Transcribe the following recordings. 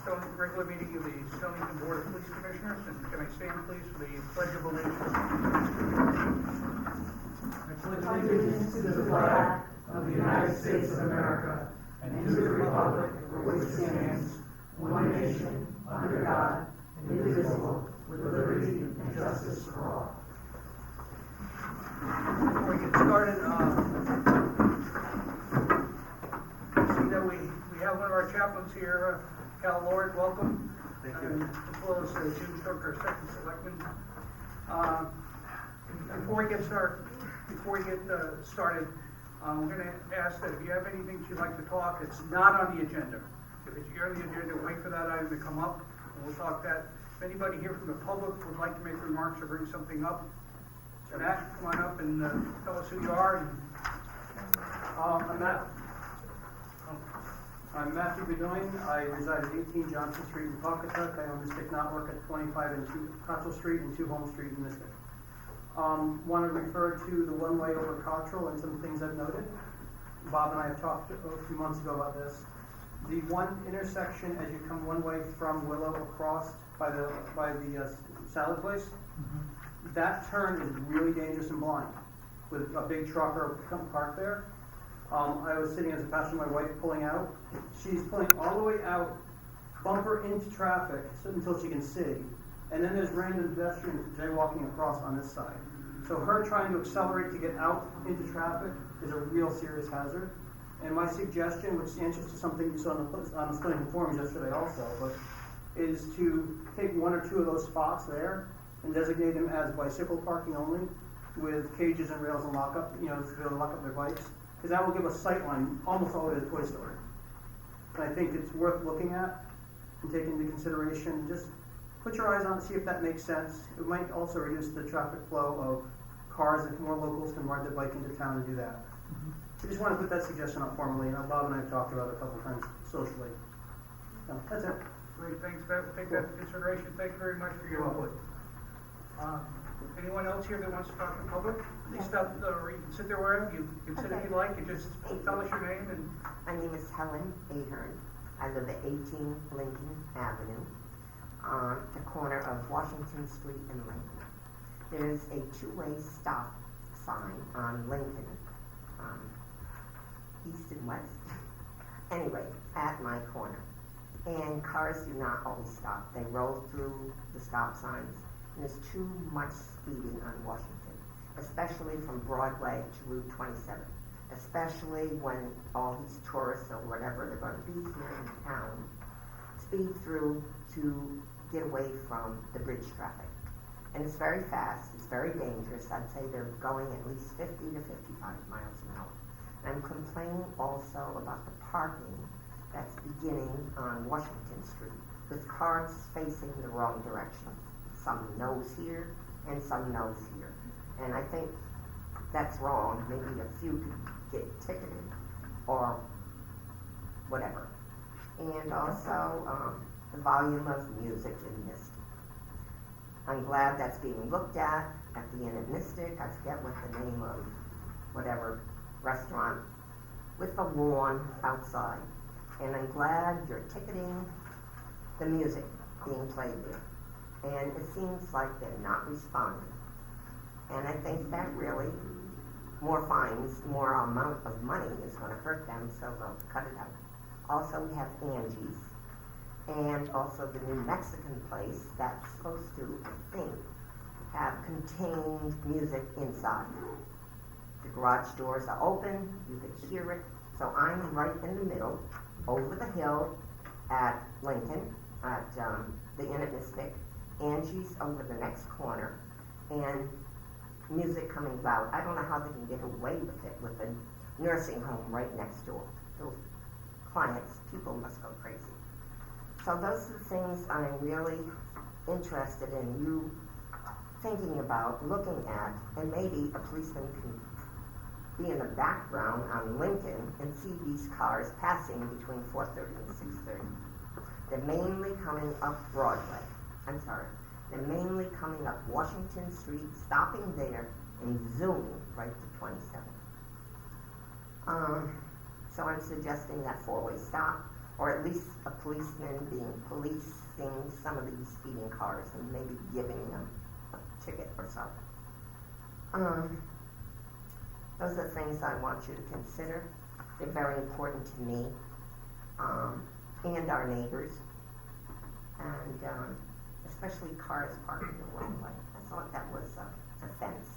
Stonington regular meeting of the Stonington Board of Police Commissioners, and can I stand please for the Pledge of Allegiance? I pledge allegiance to the flag of the United States of America and to the republic for which it stands, one nation, under God, indivisible, with liberty and justice for all. Before we get started, see that we have one of our chaplains here, Cal Lord, welcome. Thank you. As well as Jim Shook, our second selectman. Before we get started, we're going to ask that if you have anything you'd like to talk, it's not on the agenda. If it's here on the agenda, wait for that item to come up, and we'll talk that. If anybody here from the public would like to make remarks or bring something up, Matt, come on up and tell us who you are. I'm Matthew Bedoin. I reside at 18 Johnson Street in Pawcatuck. I own Mystic Knotwork at 25 and 2 Cottrell Street and 2 Home Street in Mystic. Want to refer to the one-way over Cottrell and some things I've noted. Bob and I have talked a few months ago about this. The one intersection as you come one way from Willow across by the salad place, that turn is really dangerous and blind with a big truck or parked there. I was sitting as a passenger, my wife pulling out. She's pulling all the way out, bumper into traffic until she can see. And then there's random pedestrians jaywalking across on this side. So her trying to accelerate to get out into traffic is a real serious hazard. And my suggestion, which answers to something you saw on the Stonington forums yesterday also, but is to take 1 or 2 of those spots there and designate them as bicycle parking only with cages and rails and lockup, to be able to lock up their bikes. Because that will give a sight line almost all the way to the Toy Story. And I think it's worth looking at and taking into consideration. Just put your eyes on it, see if that makes sense. It might also reduce the traffic flow of cars if more locals can ride their bike into town and do that. I just want to put that suggestion out formally. Bob and I have talked about it a couple of times socially. So that's it. Great, thanks, Matt. We'll take that into consideration. Thank you very much for your input. Anyone else here that wants to talk in public? Please stop, or you can sit there wherever. You can sit if you like, and just tell us your name. And my name is Helen Ahern. I live at 18 Lincoln Avenue on the corner of Washington Street and Lincoln. There's a 2-way stop sign on Lincoln, east and west. Anyway, at my corner. And cars do not always stop. They roll through the stop signs. And there's too much speeding on Washington, especially from Broadway to Route 27, especially when all these tourists or whatever they're going to be here in town speed through to get away from the bridge traffic. And it's very fast, it's very dangerous. I'd say they're going at least 50 to 55 miles an hour. And I'm complaining also about the parking that's beginning on Washington Street with cars facing the wrong direction. Some nose here and some nose here. And I think that's wrong. Maybe a few could get ticketed or whatever. And also the volume of music in Mystic. I'm glad that's being looked at the Inn at Mystic. I forget what the name of whatever restaurant with the lawn outside. And I'm glad you're ticketing the music being played there. And it seems like they're not responding. And I think that really, more fines, more amount of money is going to hurt them, so they'll cut it out. Also, we have Angie's, and also the new Mexican place that's supposed to, I think, have contained music inside. The garage doors are open, you could hear it. So I'm right in the middle, over the hill at Lincoln, at the Inn at Mystic. Angie's over the next corner, and music coming loud. I don't know how they can get away with it with a nursing home right next door. Those clients, people must go crazy. So those are the things I'm really interested in you thinking about, looking at, and maybe a policeman can be in the background on Lincoln and see these cars passing between 4:30 and 6:30. They're mainly coming up Broadway. They're mainly coming up Washington Street, stopping there, and zooming right to 27. So I'm suggesting that 4-way stop, or at least a policeman policing some of these speeding cars and maybe giving them a ticket or so. Those are things I want you to consider. They're very important to me, and our neighbors, and especially cars parked in the wrong way. I thought that was an offense.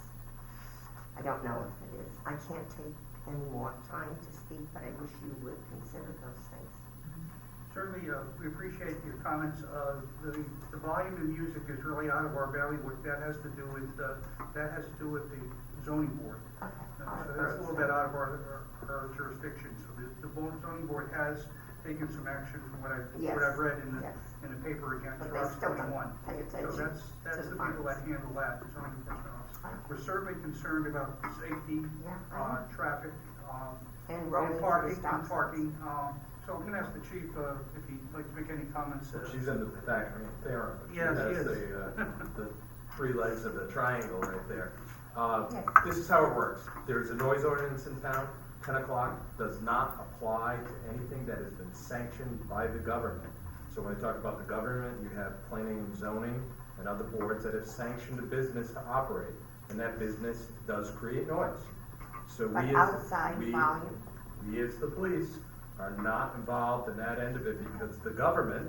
I don't know if it is. I can't take any more time to speak, but I wish you would consider those things. Certainly, we appreciate your comments. The volume of music is really out of our bailiwick. That has to do with the zoning board. Okay. So that's a little bit out of our jurisdiction. So the zoning board has taken some action from what I've read in the paper against But they Route still don't 21. pay attention So that's to the the people that fines. handle that, the zoning enforcement officer. Right. We're certainly concerned about safety, Yeah. traffic, And rolling parking, through stop and parking. So I'm gonna ask the chief, if he'd like to make any comments. She's in the back, I mean, there. Yes, she is. The three legs of the triangle right there. Yes. This is how it works. There's a noise ordinance in town. 10 o'clock does not apply to anything that has been sanctioned by the government. So when I talk about the government, you have planning and zoning and other boards that have sanctioned a business to operate, and that business does create noise. So But we outside volume. we as the police are not involved in that end of it because the government,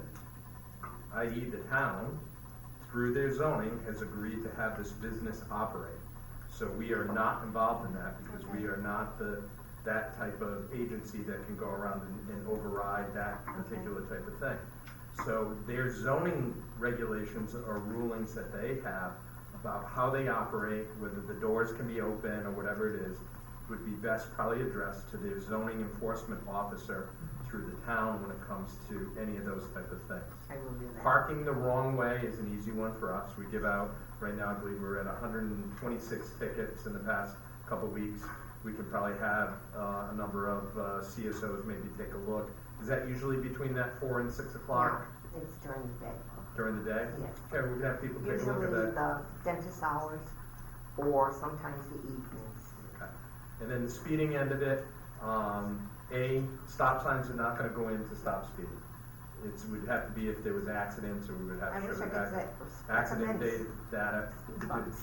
i.e. the town, through their zoning, has agreed to have this business operate. So we are not involved in that because we are not that type of agency that can go around and override that particular type of thing. So their zoning regulations or rulings that they have about how they operate, whether the doors can be open or whatever it is, would be best probably addressed to their zoning enforcement officer through the town when it comes to any of those type of things. I will do that. Parking the wrong way is an easy one for us. We give out, right now I believe we're at 126 tickets in the past couple weeks. We can probably have a number of CSOs maybe take a look. Is that usually between that 4 and 6 o'clock No, it's during the day. during the day? Yes. Okay, we can have people take a Usually look at that. the dentist hours or sometimes the evenings. Okay. And then the speeding end of it, stop signs are not gonna go into stop speeding. It would have to be if there was accidents, or we would have I to wish show I the could say. accident data. Speed bumps.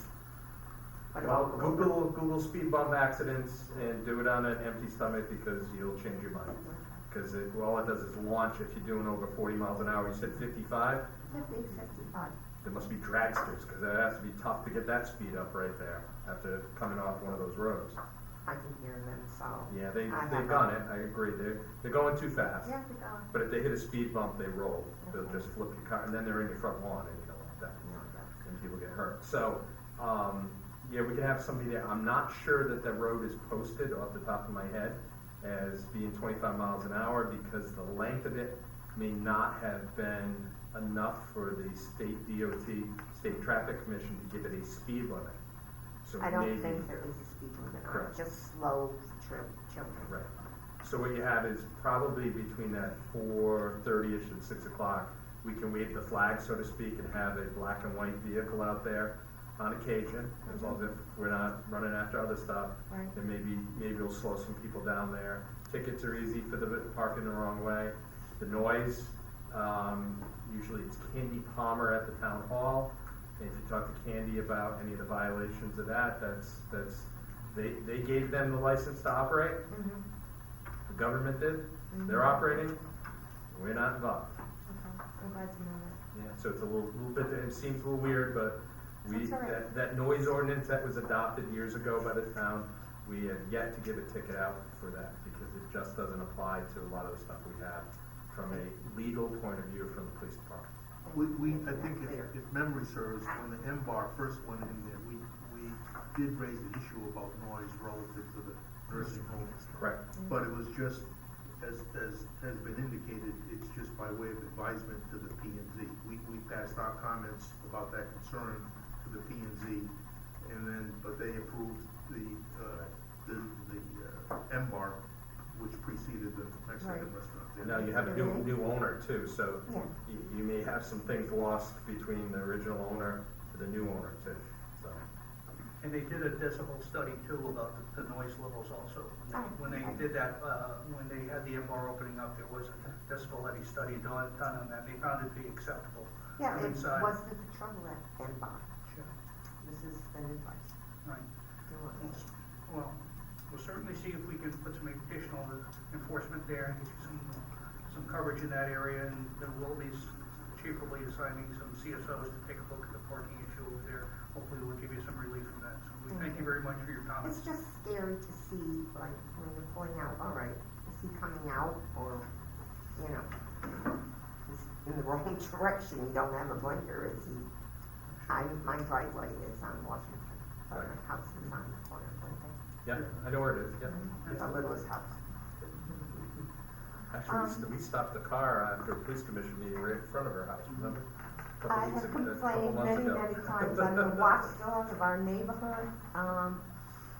What Well, about Google speed bump accidents and do it on an empty stomach because you'll change your mind. Because all it does is launch if you're doing over 40 miles an hour. You said 55? 50, 55. There must be dragsters because it has to be tough to get that speed up right there after coming off one of those roads. I can hear them, so. Yeah, I have they've done it, I agree. They're going too fast. Yeah, they go. But if they hit a speed bump, they roll. They'll just flip your car, and then they're in your front lawn, and you don't want that. And people get hurt. So, yeah, we can have somebody there. I'm not sure that the road is posted off the top of my head as being 25 miles an hour because the length of it may not have been enough for the state DOT, State Traffic Commission, to give it a speed limit. So I don't maybe- think there is a speed limit on it, Correct. just slow children. Right. So what you have is probably between that 4:30ish and 6 o'clock, we can wave the flag, so to speak, and have a black and white vehicle out there on occasion, as long as if we're not running after other stuff. Right. And maybe it'll slow some people down there. Tickets are easy for the parking the wrong way. The noise, usually it's Candy Palmer at the town hall. And if you talk to Candy about any of the violations of that, they gave them the license to operate. Mm-hmm. The government did. Mhm. They're operating. We're not involved. Okay, I'm glad to know that. Yeah, so it's a little bit, it seems a little weird, but That's all right. that noise ordinance that was adopted years ago by the town, we have yet to give a ticket out for that because it just doesn't apply to a lot of the stuff we have from a legal point of view from the police department. I think if memory serves, when the M-Bar first went in there, we did raise the issue about noise relative to the nursing homes. Correct. But it was just, as has been indicated, it's just by way of advisement to the P and Z. We passed our comments about that concern to the P and Z, but they approved the M-Bar, which preceded the Mexican Right. restaurant. And now you have a new owner too, so Yeah. you may have some things lost between the original owner to the new owner too, so. And they did a decibel study too about the noise levels also. When they did that, when they had the M-bar opening up, there was a decibel study done on that. They found it to be acceptable. Yeah, it Inside. wasn't the trouble at M-Bar. Sure. This is the new place. Right. They want it. Well, we'll certainly see if we can put some additional enforcement there and get you some coverage in that area, and then we'll be, Chief will be assigning some CSOs to take a look at the parking issue over there. Hopefully we'll give you some relief from that. So we thank you very much for your comments. It's just scary to see, like, when you're pulling out, all right, is he coming out, or, you know, he's in the wrong direction, you don't have a blinker, is he? My driveway is on Washington, but my house is on the corner of Lincoln, Yeah, I know where it is, yeah. the littlest house. Actually, we stopped the car after a police commission meeting right in front of her house, remember? A couple I weeks have ago- a couple complained months many, ago. many times, I'm the watchdog of our neighborhood.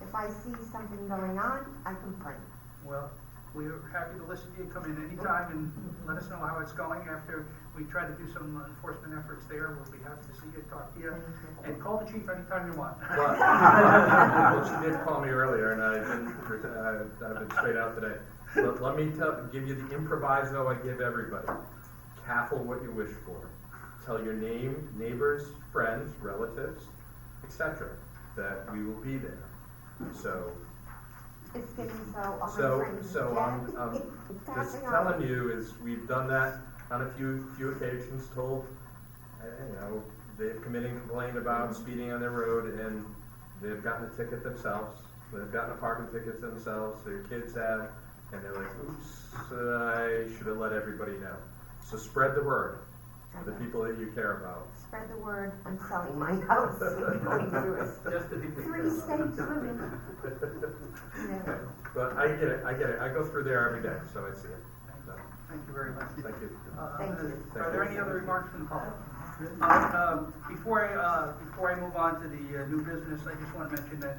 If I see something going on, I complain. Well, we're happy to listen to you. Come in anytime and let us know how it's going. After we try to do some enforcement efforts there, we'll be happy to see you, talk to you, and call the chief anytime you want. Well, she did call me earlier, and I've been straight out today. But let me give you the improviso I give everybody. Careful what you wish for. Tell your name, neighbors, friends, relatives, etc., that we will be there. So It's getting so, all my friends So I'm just passing on. telling you is we've done that on a few occasions, told, they've come in and complained about speeding on their road, and they've gotten a ticket themselves, they've gotten a parking ticket themselves, their kids have, and they're like, oops, I should have let everybody know. So spread the word to the people that you care about. Spread the word, I'm selling my house, and going through it. Just to be 3 states living. Yeah. But I get it, I go through there every day, so I see it. So, Thank you very much. thank you. Thank you. Are there any other remarks from the public? Before I move on to the new business, I just want to mention that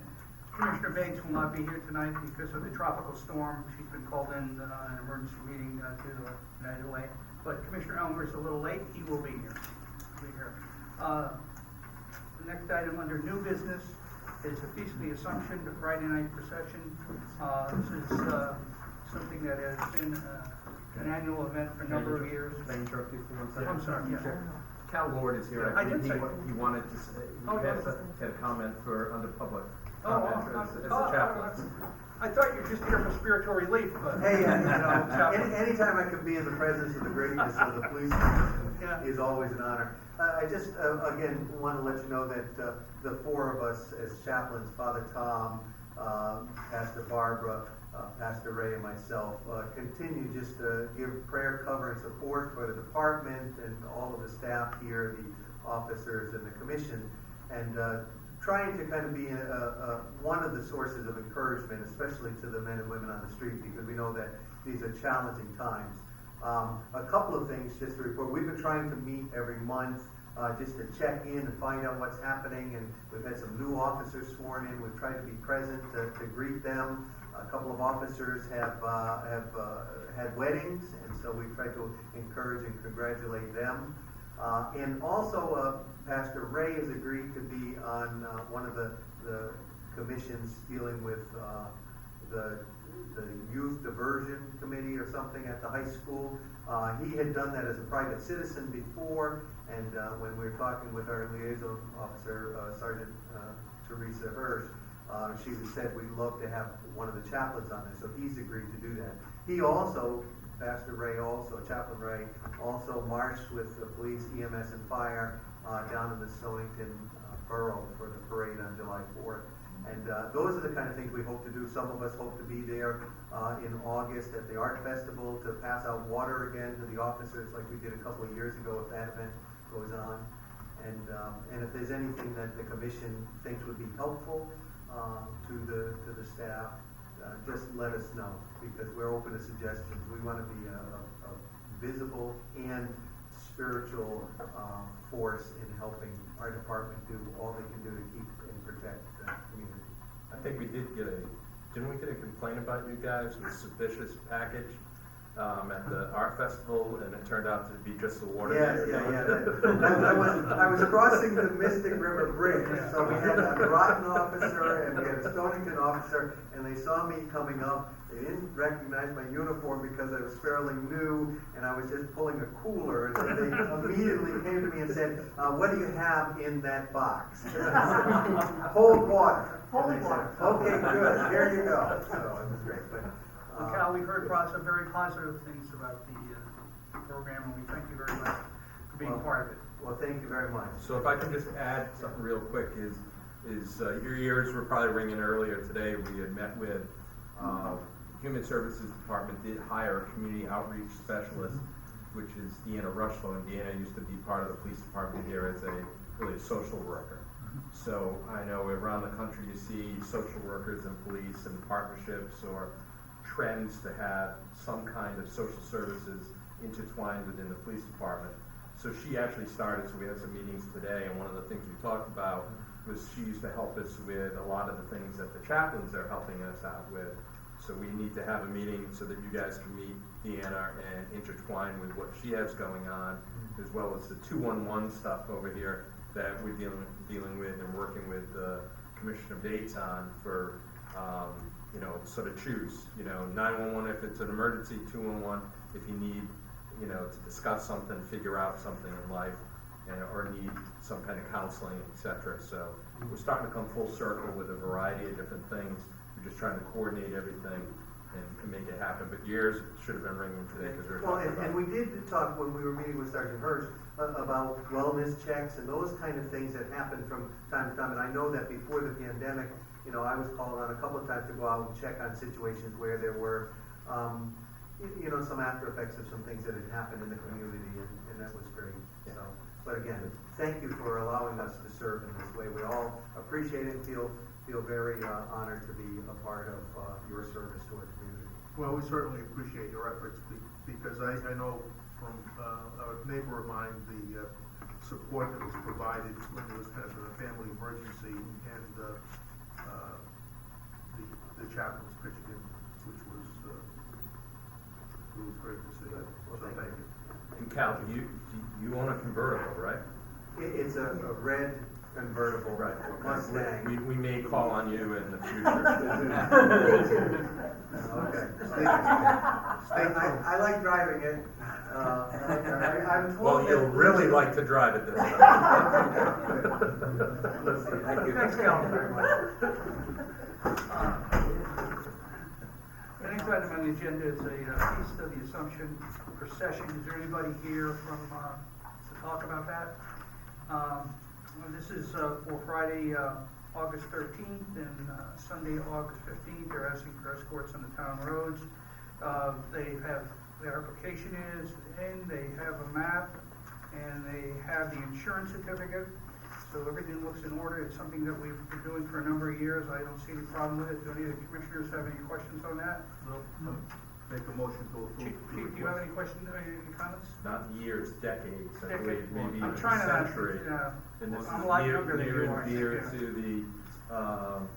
Commissioner Banks will not be here tonight because of the tropical storm. She's been called in on an emergency meeting to United Way. But Commissioner Elmer is a little late. He will be here. The next item under new business is the Feast of the Assumption, the Friday night procession. This is something that has been an annual event for a number of years. Can I interrupt you for 1 second? I'm sorry, yeah. Cal Ward is here. I did say- He wanted to say, Oh, he yes. had a comment for under public Oh, comment as a chaplain. I thought you were just here for spiritual relief, but. Hey, Chaplain. anytime I can be in the presence of the greatness of the police commission Yeah. is always an honor. I just, again, want to let you know that the 4 of us as chaplains, Father Tom, Pastor Barbara, Pastor Ray, and myself, continue just to give prayer, cover, and support for the department and all of the staff here, the officers and the commission, and trying to kind of be one of the sources of encouragement, especially to the men and women on the street, because we know that these are challenging times. A couple of things just to report. We've been trying to meet every month just to check in and find out what's happening, and we've had some new officers sworn in. We've tried to be present to greet them. A couple of officers have had weddings, and so we've tried to encourage and congratulate them. And also, Pastor Ray has agreed to be on one of the commissions dealing with the youth diversion committee or something at the high school. He had done that as a private citizen before, and when we were talking with our liaison officer, Sergeant Teresa Hirsch, she said we'd love to have one of the chaplains on there, so he's agreed to do that. He also, Pastor Ray also, Chaplain Ray, also marched with the police, EMS, and fire down in the Stonington borough for the parade on July 4th. And those are the kind of things we hope to do. Some of us hope to be there in August at the Art Festival to pass out water again to the officers like we did a couple of years ago if that event goes on. And if there's anything that the commission thinks would be helpful to the staff, just let us know, because we're open to suggestions. We want to be a visible and spiritual force in helping our department do all they can do to keep and protect the community. I think we didn't we get a complaint about you guys with suspicious package at the art festival, and it turned out to be just the water. Yes, I was crossing the Mystic River Bridge, so we had a Groton officer and we had a Stonington officer, and they saw me coming up. They didn't recognize my uniform because I was fairly new, and I was just pulling a cooler, and so they immediately came to me and said, "What do you have in that box?" And I said, "Cold water." Holy And they said, water. "Okay, good, here you go." So it was great. But, Well, Cal, we heard some very positive things about the program, and we thank you very much for being Well, part of it. well, thank you very much. So if I can just add something real quick is your ears were probably ringing earlier today. We had met with Human Services Department did hire a community outreach specialist, which is Deanna Rushlow, and Deanna used to be part of the police department here as really a social worker. So I know around the country you see social workers and police and partnerships or trends to have some kind of social services intertwined within the police department. So she actually started, so we had some meetings today, and one of the things we talked about was she used to help us with a lot of the things that the chaplains are helping us out with. So we need to have a meeting so that you guys can meet Deanna and intertwine with what she has going on, as well as the 211 stuff over here that we're dealing with and working with Commissioner Bates on for, sort of choose, 911 if it's an emergency, 211 if you need, to discuss something, figure out something in life, or need some kind of counseling, etc. So we're starting to come full circle with a variety of different things. We're just trying to coordinate everything and make it happen. But yours should have been ringing today because we were Well, talking about. and we did talk when we were meeting with Sergeant Hirsch about wellness checks and those kind of things that happen from time to time. And I know that before the pandemic, I was called on a couple of times to go out and check on situations where there were, some after effects of some things that had happened in the community, and that was great. So, but again, thank you for allowing us to serve in this way. We all appreciate it and feel very honored to be a part of your service to our community. Well, we certainly appreciate your efforts because I know from a neighbor of mine, the support that was provided when there was kind of a family emergency, and the chaplains pitched in, which was great to see. Well, So thank you. And Cal, you own a convertible, right? It's a red convertible Mustang. We may call on you in the future. Okay. I like driving it. I'm told Well, that- you'll really like to drive it this time. Let's see. Thank you. Thanks, Cal, very much. The next item on the agenda is a Feast of the Assumption procession. Is there anybody here to talk about that? This is for Friday, August 13th and Sunday, August 15th. They're asking for escorts on the town roads. They have, their application is in, they have a map, and they have the insurance certificate. So everything looks in order. It's something that we've been doing for a number of years. I don't see any problem with it. Do any of the commissioners have any questions on that? No. Make a motion to approve. Chief, do you have any questions, any comments? Not years, decades, I believe, maybe I'm even trying to not, century. And this I'm is a lot near younger than you and are, I dear think, to the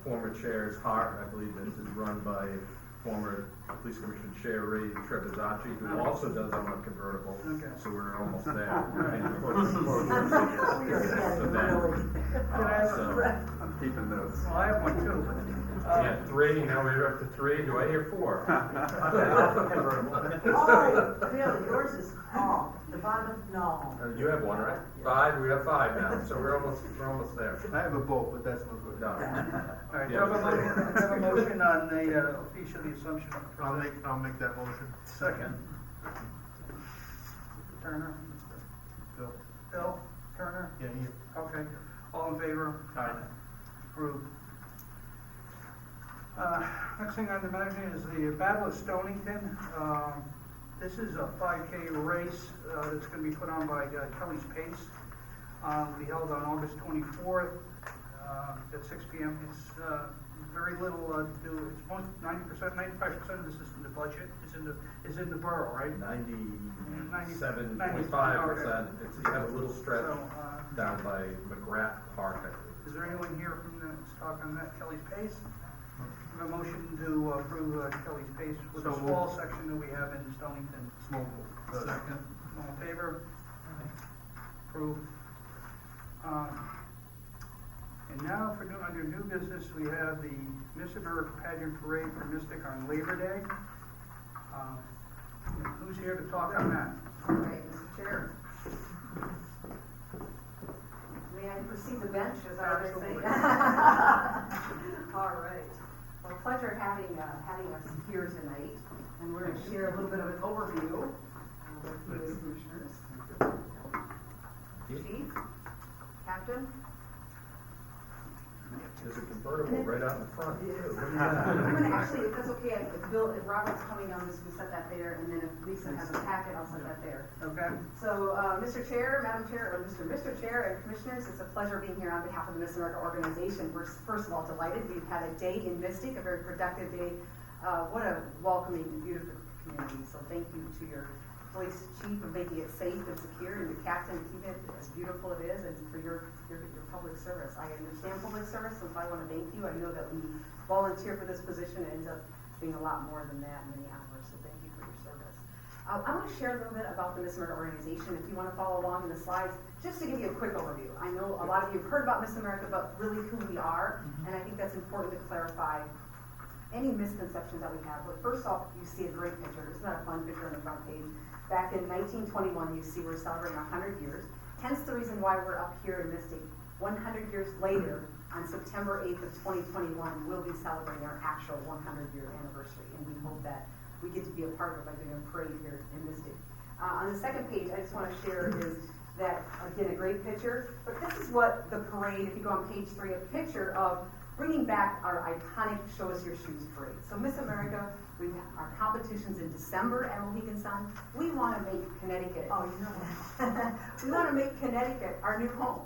former chair's heart. I believe this is run by former Police Commissioner Chair Ray Trebizzacci, who also does own a convertible. Okay. So we're almost there. I'm keeping notes. Well, I have one too. Yeah, 3, now we're up to 3. Do I hear 4? Oh, Bill, yours is off. The bottom, no. You have 1, right? 5, we have 5 now, so we're almost there. I have a boat, but that's no good. No. All right, Yeah. have a motion on the official Assumption of the I'll procession. make that motion. Second. Turner? Bill? Bill? Turner? Yeah, you. Okay, all in favor? Aye. Approved. Next thing on the magazine is the Battle of Stonington. This is a 5K race that's going to be put on by Kelly's Pace. Will be held on August 24th at 6 p.m. It's very little to do. It's most 90%, 95% of this is in the budget. Is in the borough, right? 97.5%. You have a little stretch So, down by McGrath Park, I believe. is there anyone here from the talk on that? Kelly's Pace? have a motion to approve Kelly's Pace with the So small moved. section that we have in Stonington. Second. All in favor? Approved. And now for under new business, we have the Miss America Pageant Parade for Mystic on Labor Day. Who's here to talk on that? All right, Mr. Chair. May I proceed to bench, is that what I say? Absolutely. All right. Well, pleasure having us here tonight, and we're going to share a little bit of an overview with you as commissioners. Chief, Captain. There's a convertible right out in front. I'm gonna actually, if that's okay, if Robert's coming, I'll just set that there, and then if Lisa has a packet, I'll set that there. Okay. So, Mr. Chair, Madam Chair, or Mr. Chair and Commissioners, it's a pleasure being here on behalf of the Miss America organization. We're first of all delighted. We've had a day in Mystic, a very productive day. What a welcoming and beautiful community. So thank you to your police chief for making it safe and secure, and the captain keeping it as beautiful it is, and for your public service. I understand public service, so I want to thank you. I know that when you volunteer for this position, it ends up being a lot more than that, many hours, so thank you for your service. I want to share a little bit about the Miss America organization, if you want to follow along in the slides, just to give you a quick overview. I know a lot of you have heard about Miss America, but really who we are, and I think that's important to clarify any misconceptions that we have. But first off, you see a great picture. Isn't that a fun picture on the front page? Back in 1921, you see we're celebrating 100 years. Hence the reason why we're up here in Mystic. 100 years later, on September 8th of 2021, we'll be celebrating our actual 100-year anniversary. And we hope that we get to be a part of it by doing a parade here in Mystic. On the second page, I just want to share is that, again, a great picture. But this is what the parade, if you go on page 3, a picture of bringing back our iconic Show Us Your Shoes parade. So Miss America, we have our competitions in December at Mohegan Sun. We want to make Connecticut, oh, you know that. We want to make Connecticut our new home.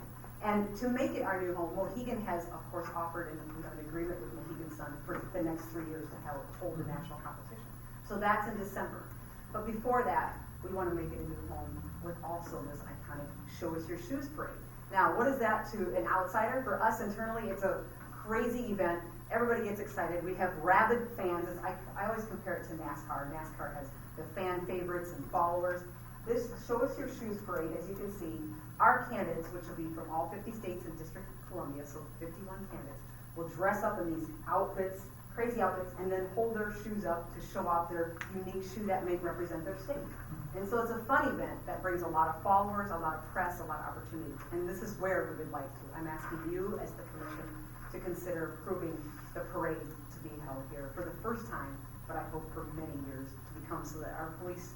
And to make it our new home, Mohegan has, of course, offered an agreement with Mohegan Sun for the next 3 years to hold the national competition. So that's in December. But before that, we want to make it a new home with also this iconic Show Us Your Shoes parade. Now, what is that to an outsider? For us internally, it's a crazy event. Everybody gets excited. We have rabid fans. I always compare it to NASCAR. NASCAR has the fan favorites and followers. This Show Us Your Shoes parade, as you can see, our candidates, which will be from all 50 states and District of Columbia, so 51 candidates, will dress up in these outfits, crazy outfits, and then hold their shoes up to show off their unique shoe that may represent their state. And so it's a fun event that brings a lot of followers, a lot of press, a lot of opportunity. And this is where we would like to. I'm asking you as the commission to consider approving the parade to be held here for the first time, but I hope for many years to become so that our police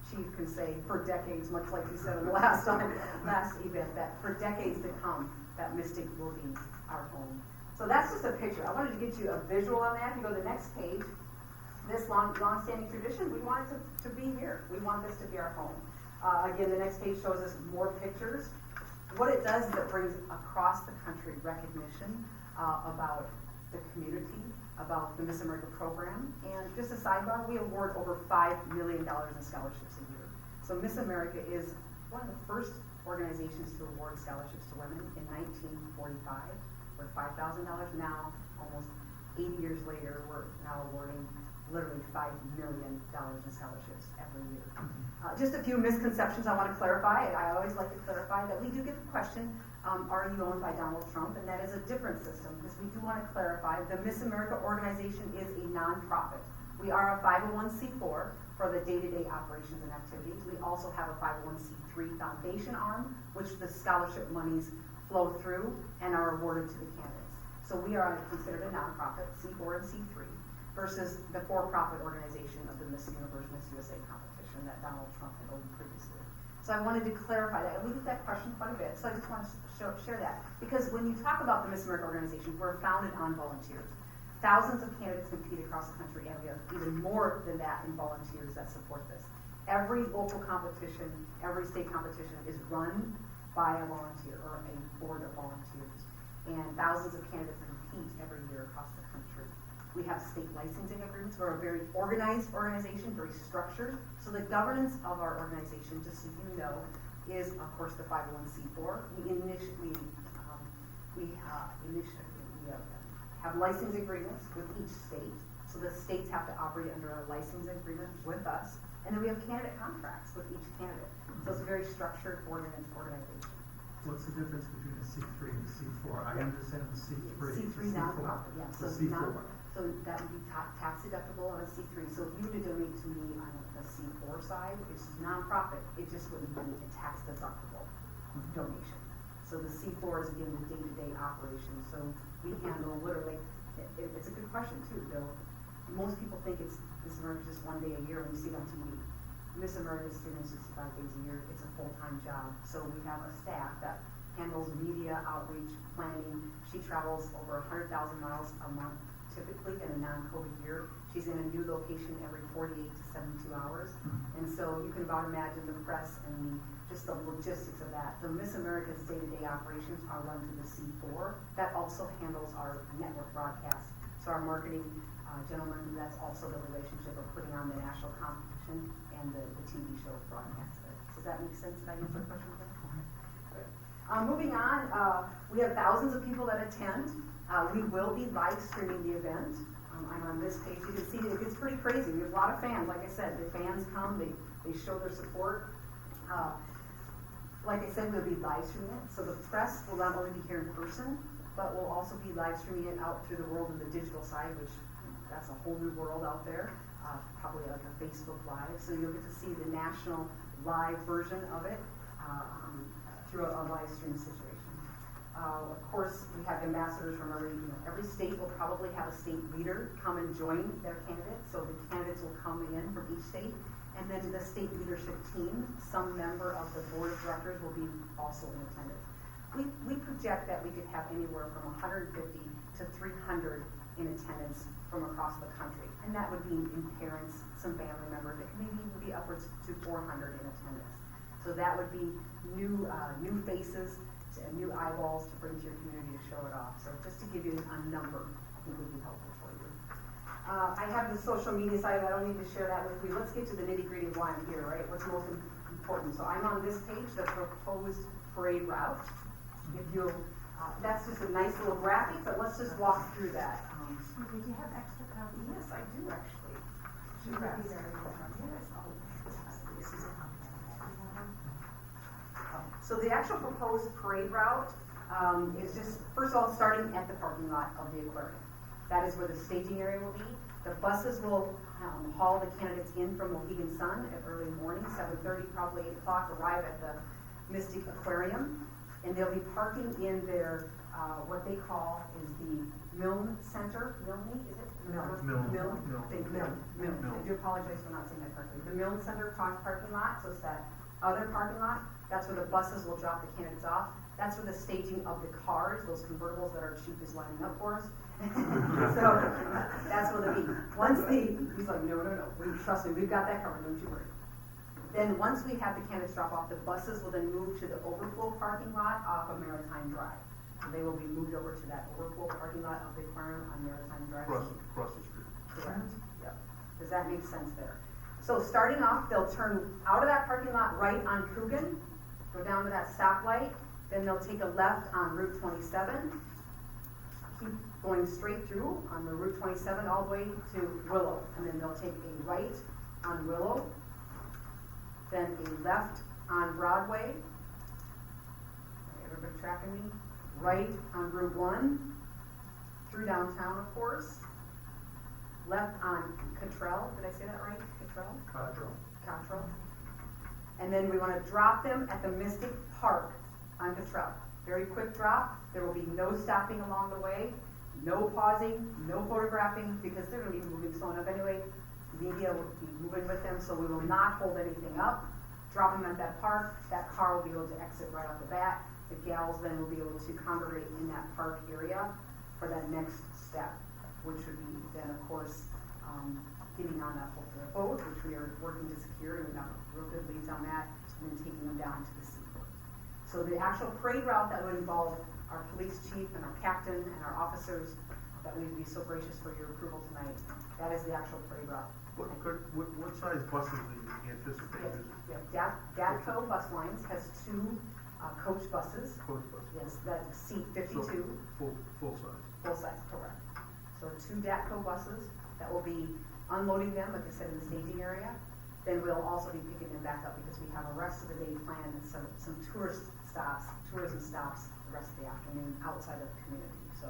chief can say for decades, much like you said in the last event, that for decades to come, that Mystic will be our home. So that's just a picture. I wanted to get you a visual on that. If you go to the next page, this long-standing tradition, we want it to be here. We want this to be our home. Again, the next page shows us more pictures. What it does is it brings across the country recognition about the community, about the Miss America program. And just a sidebar, we award over $5 million in scholarships a year. So Miss America is one of the first organizations to award scholarships to women in 1945. We're $5,000 now, almost 80 years later, we're now awarding literally $5 million in scholarships every year. Just a few misconceptions I want to clarify. I always like to clarify that we do get the question, are you owned by Donald Trump? And that is a different system, because we do want to clarify the Miss America organization is a nonprofit. We are a 501c4 for the day-to-day operations and activities. We also have a 501c3 foundation arm, which the scholarship monies flow through and are awarded to the candidates. So we are considered a nonprofit, C4 and C3, versus the for-profit organization of the Miss Universe, Miss USA competition that Donald Trump had owned previously. So I wanted to clarify that, and we get that question quite a bit, so I just want to share that. Because when you talk about the Miss America organization, we're founded on volunteers. Thousands of candidates compete across the country, and we have even more than that in volunteers that support this. Every local competition, every state competition is run by a volunteer or a board of volunteers. And thousands of candidates compete every year across the country. We have state licensing agreements. We're a very organized organization, very structured. So the governance of our organization, just so you know, is of course the 501c4. We have license agreements with each state. So the states have to operate under a license agreement with us. And then we have candidate contracts with each candidate. So it's a very structured organization. What's the difference between a C3 and a C4? I understand the C3. C3 nonprofit, yeah. The C4. So that would be tax deductible on a C3. So if you were to donate to me on the C4 side, it's nonprofit, it just wouldn't be a tax deductible donation. So the C4 is again the day-to-day operation. So we handle literally, it's a good question too, Bill. Most people think it's Miss America just one day a year when you see it on TV. Miss America is 365 days a year. It's a full-time job. So we have a staff that handles media, outreach, planning. She travels over 100,000 miles a month, typically in a non-COVID year. She's in a new location every 48 to 72 hours. And so you can about imagine the press and just the logistics of that. So Miss America's day-to-day operations are run through the C4. That also handles our network broadcast. So our marketing gentleman, that's also the relationship of putting on the national competition and the TV show broadcast. Does that make sense? Did I answer the question? Good. Moving on, we have thousands of people that attend. We will be live streaming the event. I'm on this page. You can see it gets pretty crazy. We have a lot of fans. Like I said, the fans come, they show their support. Like I said, we'll be live streaming it. So the press will not only be here in person, but we'll also be live streaming it out through the world in the digital side, which that's a whole new world out there, probably like a Facebook Live. So you'll get to see the national live version of it through a live stream situation. Of course, we have ambassadors from every state will probably have a state leader come and join their candidate. So the candidates will come in from each state. And then the state leadership team, some member of the board of directors will be also in attendance. We project that we could have anywhere from 150 to 300 in attendance from across the country. And that would be in parents, some family members, it maybe even be upwards to 400 in attendance. So that would be new faces, new eyeballs to bring to your community to show it off. So just to give you a number, I think would be helpful for you. I have the social media side, I don't need to share that with you. Let's get to the nitty-gritty of why I'm here, right? What's most important. So I'm on this page, the proposed parade route. If you'll, that's just a nice little graphic, but let's just walk through that. Do you have extra copies? Yes, I do actually. Should that be there? Yes, so the actual proposed parade route is just, first of all, starting at the parking lot of the aquarium. That is where the staging area will be. The buses will haul the candidates in from Mohegan Sun at early morning, 7:30, probably 8 o'clock, arrive at the Mystic Aquarium. And they'll be parking in their, what they call is the Milne Center. Milne, is it? Milne. I do apologize for not saying that correctly. The Milne Center parking lot, so it's that other parking lot. That's where the buses will drop the candidates off. That's where the staging of the cars, those convertibles that our chief is lining up for us. So that's where they'll be. He's like, no. Trust me, we've got that covered, don't you worry. Then once we have the candidates drop off, the buses will then move to the overflow parking lot off of Maritime Drive. So they will be moved over to that overflow parking lot of the aquarium on Maritime Drive. Across the street. Correct. Yep. Does that make sense there? So starting off, they'll turn out of that parking lot right on Coogan, go down to that stoplight, then they'll take a left on Route 27, keep going straight through on the Route 27 all the way to Willow, and then they'll take a right on Willow, then a left on Broadway. Everybody tracking me? Right on Route 1, through downtown, of course. Left on Cottrell. Did I say that right? Cottrell. And then we want to drop them at the Mystic Park on Cottrell. Very quick drop. There will be no stopping along the way, no pausing, no photographing, because they're going to be moving slow enough anyway. Media will be moving with them, so we will not hold anything up. Drop them at that park. That car will be able to exit right off the bat. The gals then will be able to congregate in that park area for that next step, which would be then, of course, getting on that boat, which we are working to secure, and we have real good leads on that, and then taking them down to the seaport. So the actual parade route that would involve our police chief and our captain and our officers, that we'd be so gracious for your approval tonight, that is the actual parade route. What size buses do you anticipate using? Yeah, DATCO Bus Lines has 2 coach buses. Coach buses? Yes, that seat 52. So full size? Full size, correct. So 2 DATCO buses that will be unloading them, like I said, in the staging area. Then we'll also be picking them back up because we have a rest of the day planned and some tourism stops the rest of the afternoon outside of the community. So,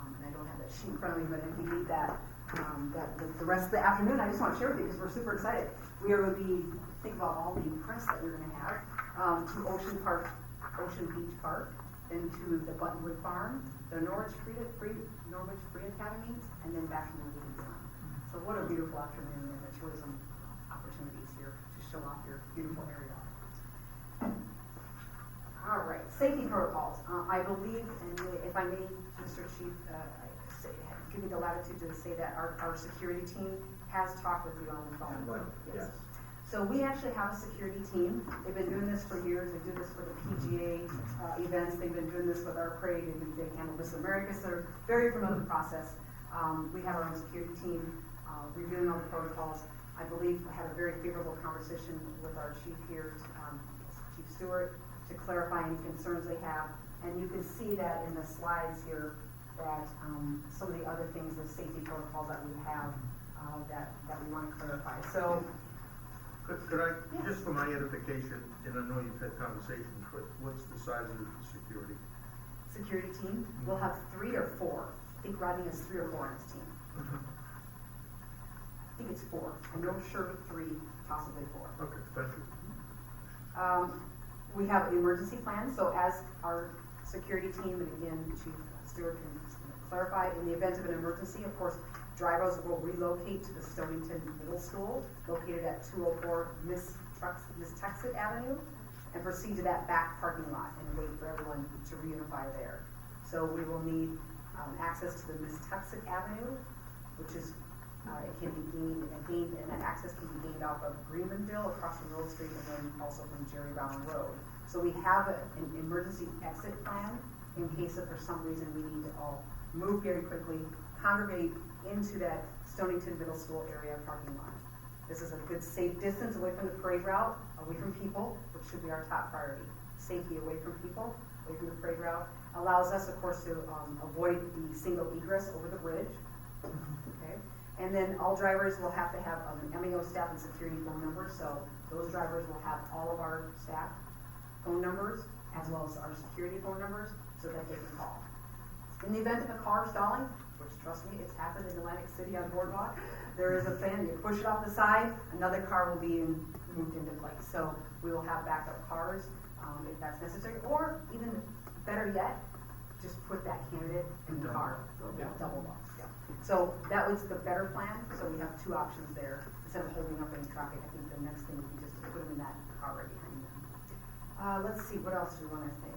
and I don't have that sheet in front of me, but if you need that, the rest of the afternoon, I just want to share with you because we're super excited. We are going to be, think about all the press that we're going to have, to Ocean Beach Park, then to the Buttonwood Farm, the Norwich Free Academy, and then back to the Legion Farm. So what a beautiful afternoon and the tourism opportunities here to show off your beautiful area. All right, safety protocols. I believe, and if I may, Mr. Chief, give me the latitude to say that our security team has talked with you on the phone. Right, yes. So we actually have a security team. They've been doing this for years. They do this for the PGA events. They've been doing this with our parade. They handle Miss America, so they're very familiar with the process. We have our own security team reviewing all the protocols. I believe I had a very favorable conversation with our chief here, Chief Stewart, to clarify any concerns they have. And you can see that in the slides here that some of the other things, the safety protocols that we have that we want to clarify. So. Could I, just for my edification, and I know you've had conversations, but what's the size of the security? Security team, we'll have 3 or 4. I think Rodney has 3 or 4 on his team. I think it's 4. I know for sure 3, possibly 4. Okay, thank you. We have an emergency plan, so as our security team, and again, Chief Stewart can clarify, in the event of an emergency, of course, drivers will relocate to the Stonington Middle School, located at 204 Miss Tuxet Avenue, and proceed to that back parking lot and wait for everyone to reunify there. So we will need access to the Miss Tuxet Avenue, which is, it can be gained, and that access can be gained off of Greenmanville across from Road Street and then also from Jerry Brown Road. So we have an emergency exit plan in case if for some reason we need to all move very quickly, congregate into that Stonington Middle School area parking lot. This is a good safe distance away from the parade route, away from people, which should be our top priority. Safety away from people, away from the parade route. Allows us, of course, to avoid the single egress over the bridge. Okay. And then all drivers will have to have an MEO staff and security phone number, so those drivers will have all of our staff phone numbers as well as our security phone numbers so that they can call. In the event of a car stalling, which trust me, it's happened in Atlantic City on Boardwalk, there is a fan, you push it off the side, another car will be moved into place. So we will have backup cars if that's necessary, or even better yet, just put that candidate in the car, double lock. Yeah. So that was the better plan, so we have 2 options there. Instead of holding up any traffic, I think the next thing would be just to put them in that car right behind them. Let's see, what else do we want to say?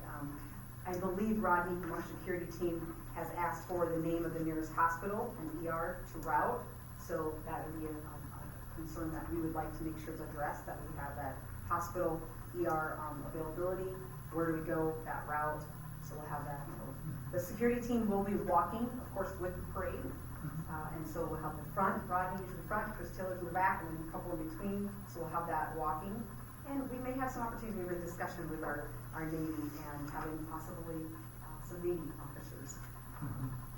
I believe Rodney from our security team has asked for the name of the nearest hospital and ER to route. So that would be a concern that we would like to make sure is addressed, that we have that hospital ER availability. Where do we go, that route? So we'll have that. The security team will be walking, of course, with the parade. And so we'll have the front, Rodney is in the front, Chris Taylor's in the back, and then a couple in between. So we'll have that walking. And we may have some opportunity with discussion with our Navy and having possibly some Navy officers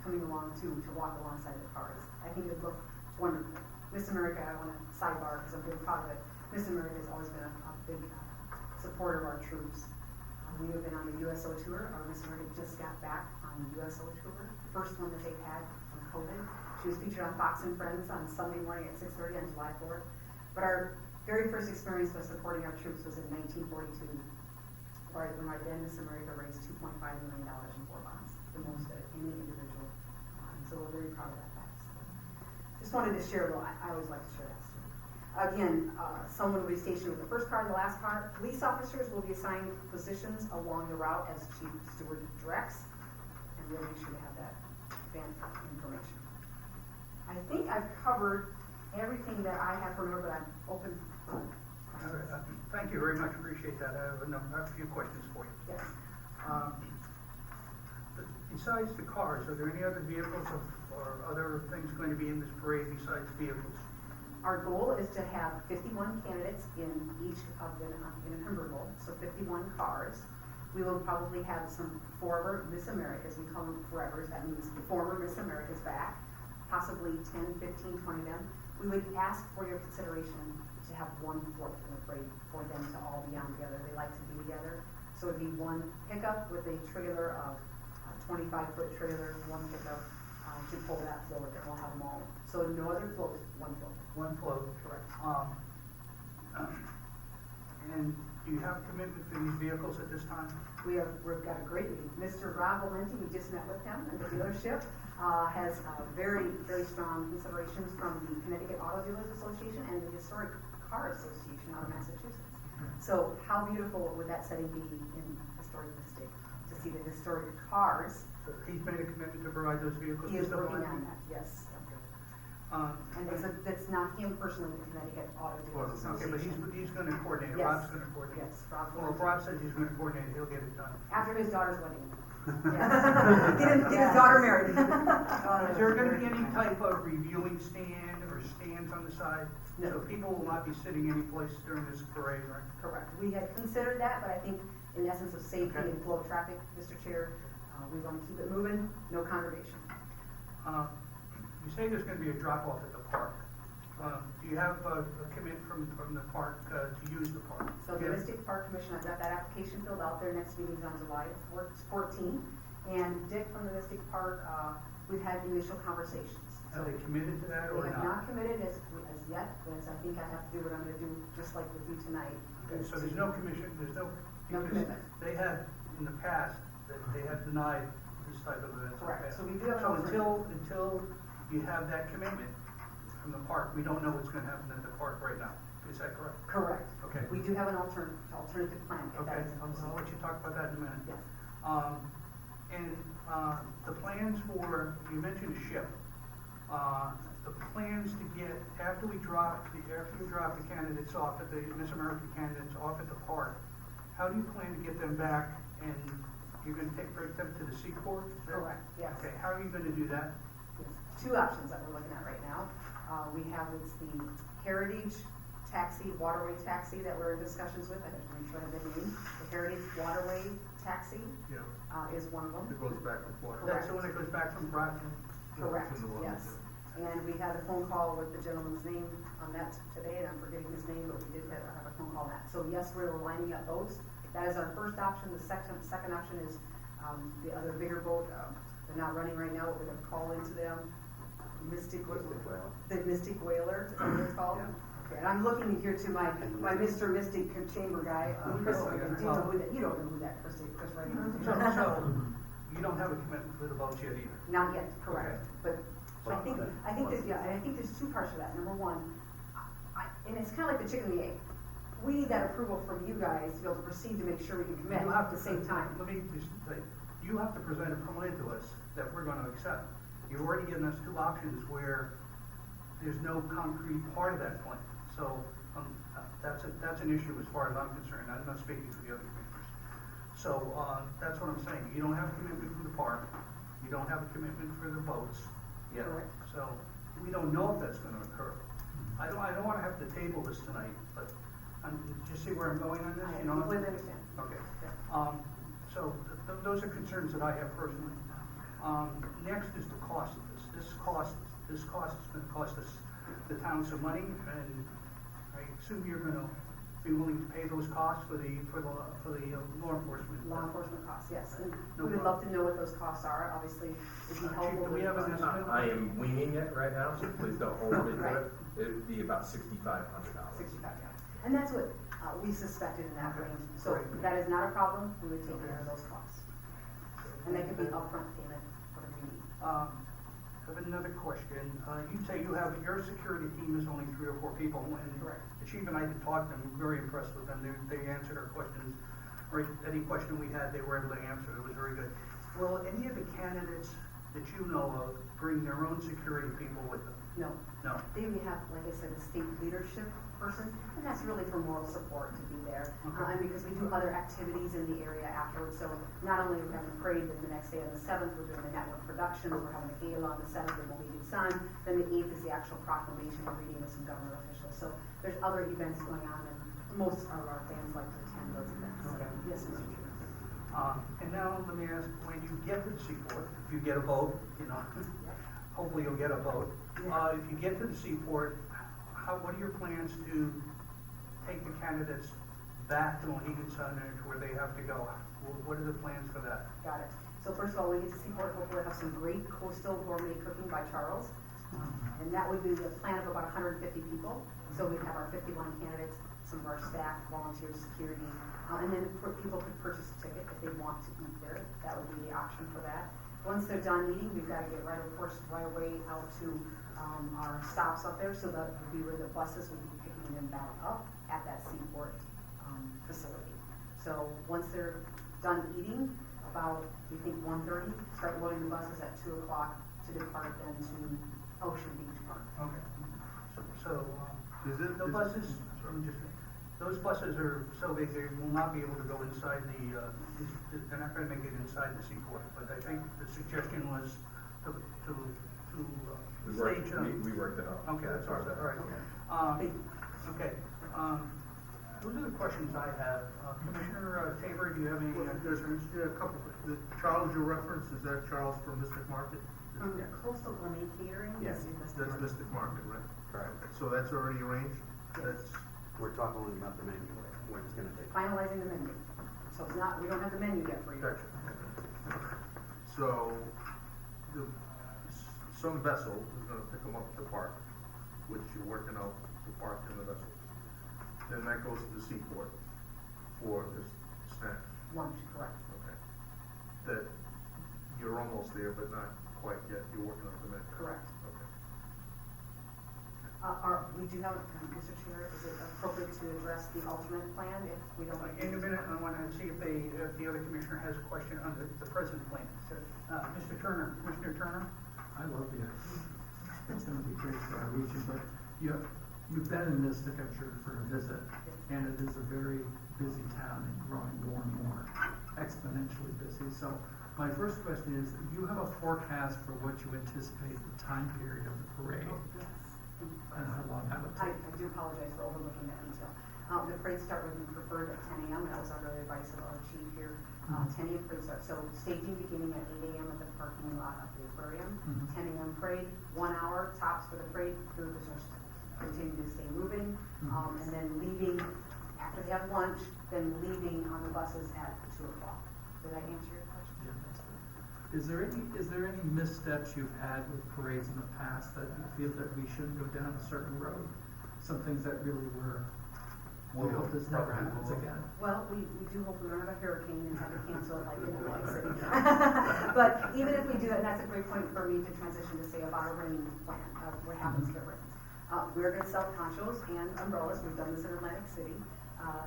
coming along to walk alongside the cars. I think it would look wonderful. Miss America, I want to sidebar because I'm very proud of it. Miss America has always been a big supporter of our troops. We have been on the USO tour. Our Miss America just got back on the USO tour, first one that they've had from COVID. She was featured on Fox and Friends on Sunday morning at 6:30 on July 4th. But our very first experience with supporting our troops was in 1942, right when our then Miss America raised $2.5 million in 4 bonds, the most of any individual. And so we're very proud of that fact. So just wanted to share a little, I always like to share that story. Again, someone will be stationed with the first car and the last car. Police officers will be assigned positions along the route as Chief Stewart directs, and we'll make sure to have that information. I think I've covered everything that I have for now, but I'm open. Thank you very much, appreciate that. I have a few questions for you. Yes. Besides the cars, are there any other vehicles or other things going to be in this parade besides vehicles? Our goal is to have 51 candidates in each of them in a convertible, so 51 cars. We will probably have some former Miss Americas, we call them forevers, that means the former Miss Americas back. possibly 10, 15, 20 of them. We would ask for your consideration to have one float in the parade for them to all be on together. They like to be together. So it'd be one pickup with a trailer of 25-foot trailer, one pickup to pull that float, and we'll have them all. So no other float, one float. One float. Correct. And do you have commitment for these vehicles at this time? We've got a great lead. Mr. Rob Valenti, we just met with him in the dealership, has very, very strong considerations from the Connecticut Auto Dealers Association and the Historic Car Association out of Massachusetts. So how beautiful would that setting be in historic Mystic to see the historic cars? So he's made a commitment to provide those vehicles. He is Mr. working Valenti? on that, yes. And That's not him personally, the Connecticut Auto Dealers okay, but Association. he's gonna coordinate it, Yes. Rob's gonna coordinate it. Yes, Rob Well, if Valenti. Rob says he's gonna coordinate it, he'll get it done. After his daughter's wedding. Yeah. Get his daughter married. Is there gonna be any type of reviewing stand or stands on the side? No. So people will not be sitting any place during this parade, right? Correct. We had considered that, but I think in essence of safety Okay. and flow of traffic, Mr. Chair, we want to keep it moving, no congregation. You say there's gonna be a drop-off at the park. Do you have a commit from the park to use the park? So the Yeah. Mystic Park Commission, I've got that application filled out. Their next meeting's on July 14th. And Dick from the Mystic Park, we've had initial conversations. Have they committed to that or They have not? not committed as yet, but I think I have to do what I'm gonna do, just like with you tonight. Okay, so there's no commission, there's no. No because commitment. They had, in the past, that they have denied this type of event. Correct. So we do have an So alternative. until you have that commitment from the park, we don't know what's gonna happen at the park right now. Is that correct? Correct. Okay. We do have an alternative plan if that Okay, is I'll proceed. let you talk about that in a minute. Yes. And the plans for, you mentioned a ship. The plans to get, after you drop the candidates off at the Miss America candidates off at the park, how do you plan to get them back, and you're gonna bring them to the seaport? Is that- Correct, yes. Okay, how are you gonna do that? Yes. Two options that we're looking at right now. We have, it's the Heritage Taxi, Waterway Taxi that we're in discussions with. I have to make sure I have the name. The Heritage Waterway Taxi Yeah, is one of them. it goes back and forth. That's the one that goes back from Brockton? Correct, It's in the water, yes. And we had a phone call with the gentleman's name on that today, and I'm forgetting his name, but we did have a phone call on that. So yes, we're lining up boats. That is our first option. The second option is the other bigger boat. They're not running right now, but we're gonna call into them. Mystic Whaler. The Mystic Whaler, is that what it's called? Okay, and I'm looking here to my Mr. Mystic Chamber guy, Chris, Oh, yeah. do you know who that, you don't know who that Chris right So, now. so, you don't have a commitment for the boats yet either? Not yet, correct, Okay. but I think there's two parts to that. Number one, and it's kinda like the chicken and the egg. We need that approval from you guys to be able to proceed to make sure we can commit You at have the to- same time. Let me just say, you have to present a plan to us that we're gonna accept. You've already given us two options where there's no concrete part of that plan. So, that's an issue as far as I'm concerned. I'm not speaking for the other commissioners. So, that's what I'm saying. You don't have a commitment for the park. You don't have a commitment for the boats yet. Correct. So, we don't know if that's gonna occur. I don't wanna have to table this tonight, but, did you see where I'm going on this? I You know? completely understand. Okay. Yeah. So those are concerns that I have personally. Next is the cost of this. This cost is gonna cost us, the town, some money, and I assume you're gonna be willing to pay those costs for the law enforcement. Law enforcement costs, yes. And No we would problem. love to know what those costs are, obviously, it'd be Chief, helpful. do we have an estimate? I am winging it right now, so please don't hold me to Right. it. It'd be about $6,500. 65, yeah. And that's what we suspected in that range. So Great. that is not a problem, we would take care of those costs. And that could be upfront payment, whatever you need. I have another question. You say your security team is only 3 or 4 people, and Correct. the chief and I did talk to them, very impressed with them. They answered our questions, or any question we had, they were able to answer. It was very good. Will any of the candidates that you know of bring their own security people with them? No. No. They would have, like I said, a state leadership person, and that's really for moral support to be there. Okay. And because we do other activities in the area afterwards, so not only are we having a parade, but the next day on the 7th, we're doing the network productions, we're having a gala on the 7th in Mohegan Sun, then the 8th is the actual proclamation and reading with some government officials. So there's other events going on, and most of our fans like to attend those events. So, Okay. yes, Mr. Chair. And now let me ask, when you get to the seaport, if you get a vote, you know, hopefully you'll get a boat. Yeah. If you get to the seaport, what are your plans to take the candidates back to Mohegan Sun and to where they have to go? What are the plans for that? Got it. So first of all, we get to Seaport, hopefully have some great coastal gourmet cooking by Charles. And that would be a plan of about 150 people. So we'd have our 51 candidates, some of our staff, volunteers, security, and then people could purchase a ticket if they want to eat there. That would be the option for that. Once they're done eating, we've got to get right away out to our stops up there. So that would be where the buses would be picking them back up at that Seaport facility. So once they're done eating, about, we think 1:30, start loading the buses at 2 o'clock to depart then to Ocean Beach Park. Okay. So, Is it, the buses, those buses are so big, they will not be able to go inside they're not gonna make it inside the seaport. But I think the suggestion was to stage them. We worked it out. Okay, that's all right. Okay, those are the questions I have. Commissioner Tabor, do you have any concerns? a couple, Charles you referenced, is that Charles from Mystic Market? Coastal Gourmet Catering? Yes. That's Mystic Market, right? Correct. So that's already arranged? That's, We're talking about the menu, when it's gonna take. Finalizing the menu. So it's not, we don't have the menu yet for you. gotcha. So, some vessel is gonna pick them up at the park, which you're working out the park and the vessel. Then that goes to the seaport for the snack. Lunch, correct. Okay. That, you're almost there, but not quite yet, you're working on the menu. Correct. Okay. We do have, Mr. Chair, is it appropriate to address the alternate plan if we don't? In a minute, I want to see if the other commissioner has a question on the present plan. Mr. Turner, Commissioner Turner? I love the idea. It's gonna be great for our region, but you've been in Mystic, I'm sure, for a visit, and it is a very busy town and growing more and more exponentially busy. So my first question is, do you have a forecast for what you anticipate the time period of the parade Yes. and how long that would I take? do apologize for overlooking that detail. The parade start would be preferred at 10 a.m. That was under the advice of our chief here. 10 a.m. parade start. So staging beginning at 8 a.m. at the parking lot of the aquarium. 10 a.m. parade, 1 hour tops for the parade. Food is continue to stay moving, and then leaving after they have lunch. Then leaving on the buses at 2 o'clock. Did I answer your question? Yeah, that's good. Is there any missteps you've had with parades in the past that you feel that we shouldn't go down a certain road? Some things that really were, we hope this never happens again. Well, we do hope we don't have a hurricane and have to cancel it like in Atlantic City. But even if we do that, and that's a great point for me to transition to say about our rain plan, what happens if it rains. We're gonna sell ponchos and umbrellas, we've done this in Atlantic City,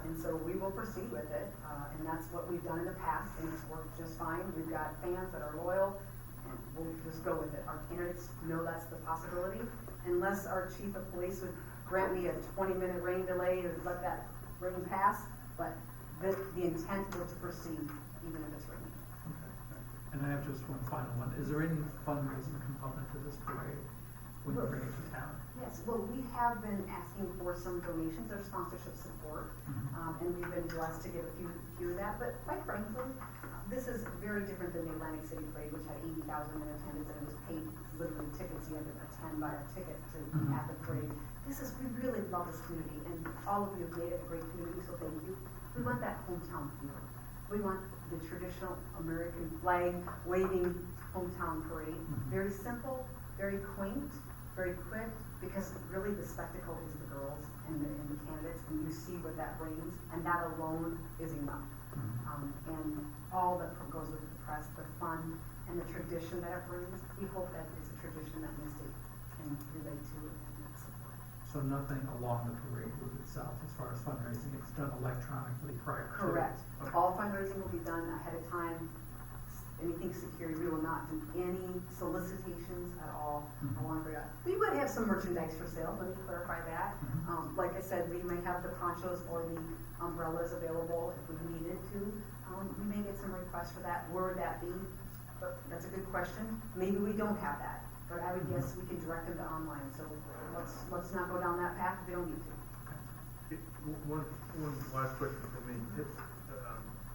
and so we will proceed with it, and that's what we've done in the past, and it's worked just fine. We've got fans that are loyal, and we'll just go with it. Our candidates know that's the possibility, unless our chief of police would grant me a 20-minute rain delay or let that rain pass, but the intent was to proceed even if it's raining. Okay. And I have just one final one. Is there any fundraising component to this parade when you bring it to town? Yes, well, we have been asking for some donations or sponsorship support, and we've been blessed to get a few of that, but quite frankly, this is very different than the Atlantic City Parade, which had 80,000 in attendance, and it was paid literally tickets, you had to attend by a ticket to be at the parade. We really love this community, and all of you have made it a great community, so thank you. We want that hometown feel. We want the traditional American flag waving hometown parade. Very simple, very quaint, very quick, because really the spectacle is the girls and the candidates, and you see what that brings, and that alone is enough. And all that goes with the press, the fun, and the tradition that it brings, we hope that it's a tradition that Mystic can relate to and support. So nothing along the parade route itself as far as fundraising, it's done electronically prior to? Correct. Okay. All fundraising will be done ahead of time. Anything security, we will not do any solicitations at all along the route. We would have some merchandise for sale, let me clarify that. Like I said, we may have the ponchos or the umbrellas available if we needed to. We may get some requests for that. Where would that be? But that's a good question. Maybe we don't have that, but I would guess we can direct them to online. So let's not go down that path if we don't need to. One last question for me.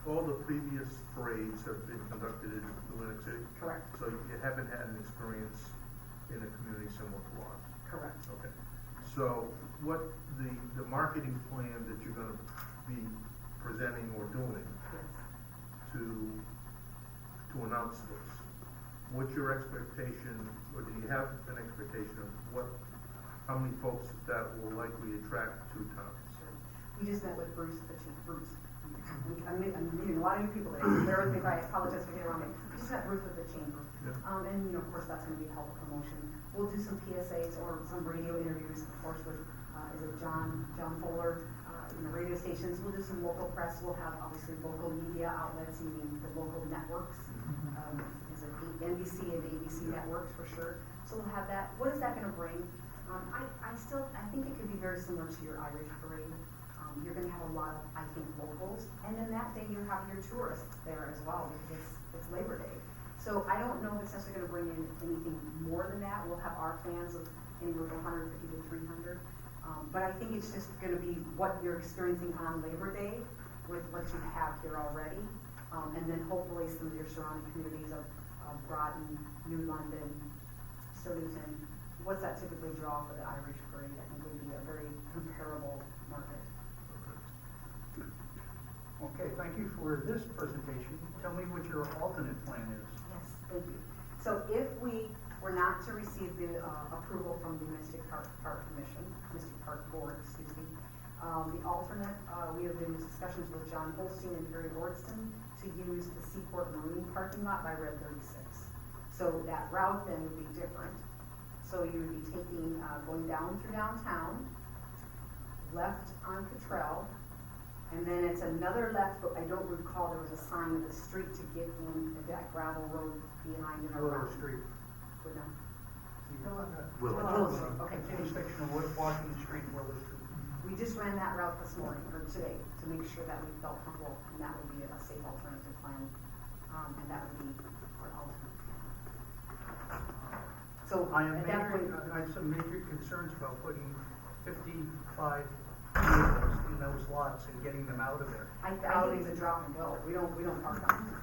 All the previous parades have been conducted in Atlantic City? Correct. So you haven't had an experience in a community similar to ours. Correct. Okay. So what the marketing plan that you're gonna be presenting or doing Yes. to announce this, what's your expectation, or do you have an expectation of how many folks that will likely attract to town? Sure. We just met with Bruce, the chief, Bruce. I'm meeting a lot of new people today, so bear with me if I apologize for getting wrong. We just met Bruce with the chamber. Yeah. And, of course, that's gonna be help promotion. We'll do some PSAs or some radio interviews, of course, with, is it John Fuller, radio stations. We'll do some local press. We'll have, obviously, local media outlets, meaning the local networks. Is it NBC and ABC networks for sure. So we'll have that. What is that gonna bring? I think it could be very similar to your Irish parade. You're gonna have a lot of, I think, locals, and then that day you have your tourists there as well, because it's Labor Day. So I don't know if it's necessarily gonna bring in anything more than that. We'll have our fans of anywhere from 150 to 300. But I think it's just gonna be what you're experiencing on Labor Day with what you have here already. And then hopefully some of your surrounding communities of Groton, New London, Stonington. What's that typically draw for the Irish parade? I think would be a very comparable market. Okay, thank you for this presentation. Tell me what your alternate plan is. Yes, thank you. So if we were not to receive the approval from the Mystic Park Commission, Mystic Park Board, excuse me, the alternate, we have been in discussions with John Holstein and Harry Ordston to use the Seaport Marine parking lot by Red 36. So that route then would be different. So you would be taking, going down through downtown, left on Cottrell, and then it's another left, but I don't recall there was a sign of the street to get in that gravel road behind and Willow around. Street. Would know. Willow. Okay. Intersection of Washington Street and Willow Street. We just ran that route this morning, or today, to make sure that we felt comfortable, and that would be a safe alternative plan, and that would be our alternate plan. So, I have at that point, I have some major concerns about putting 55 vehicles in those lots and getting them out of there. I think it's a drop and go, we don't park them.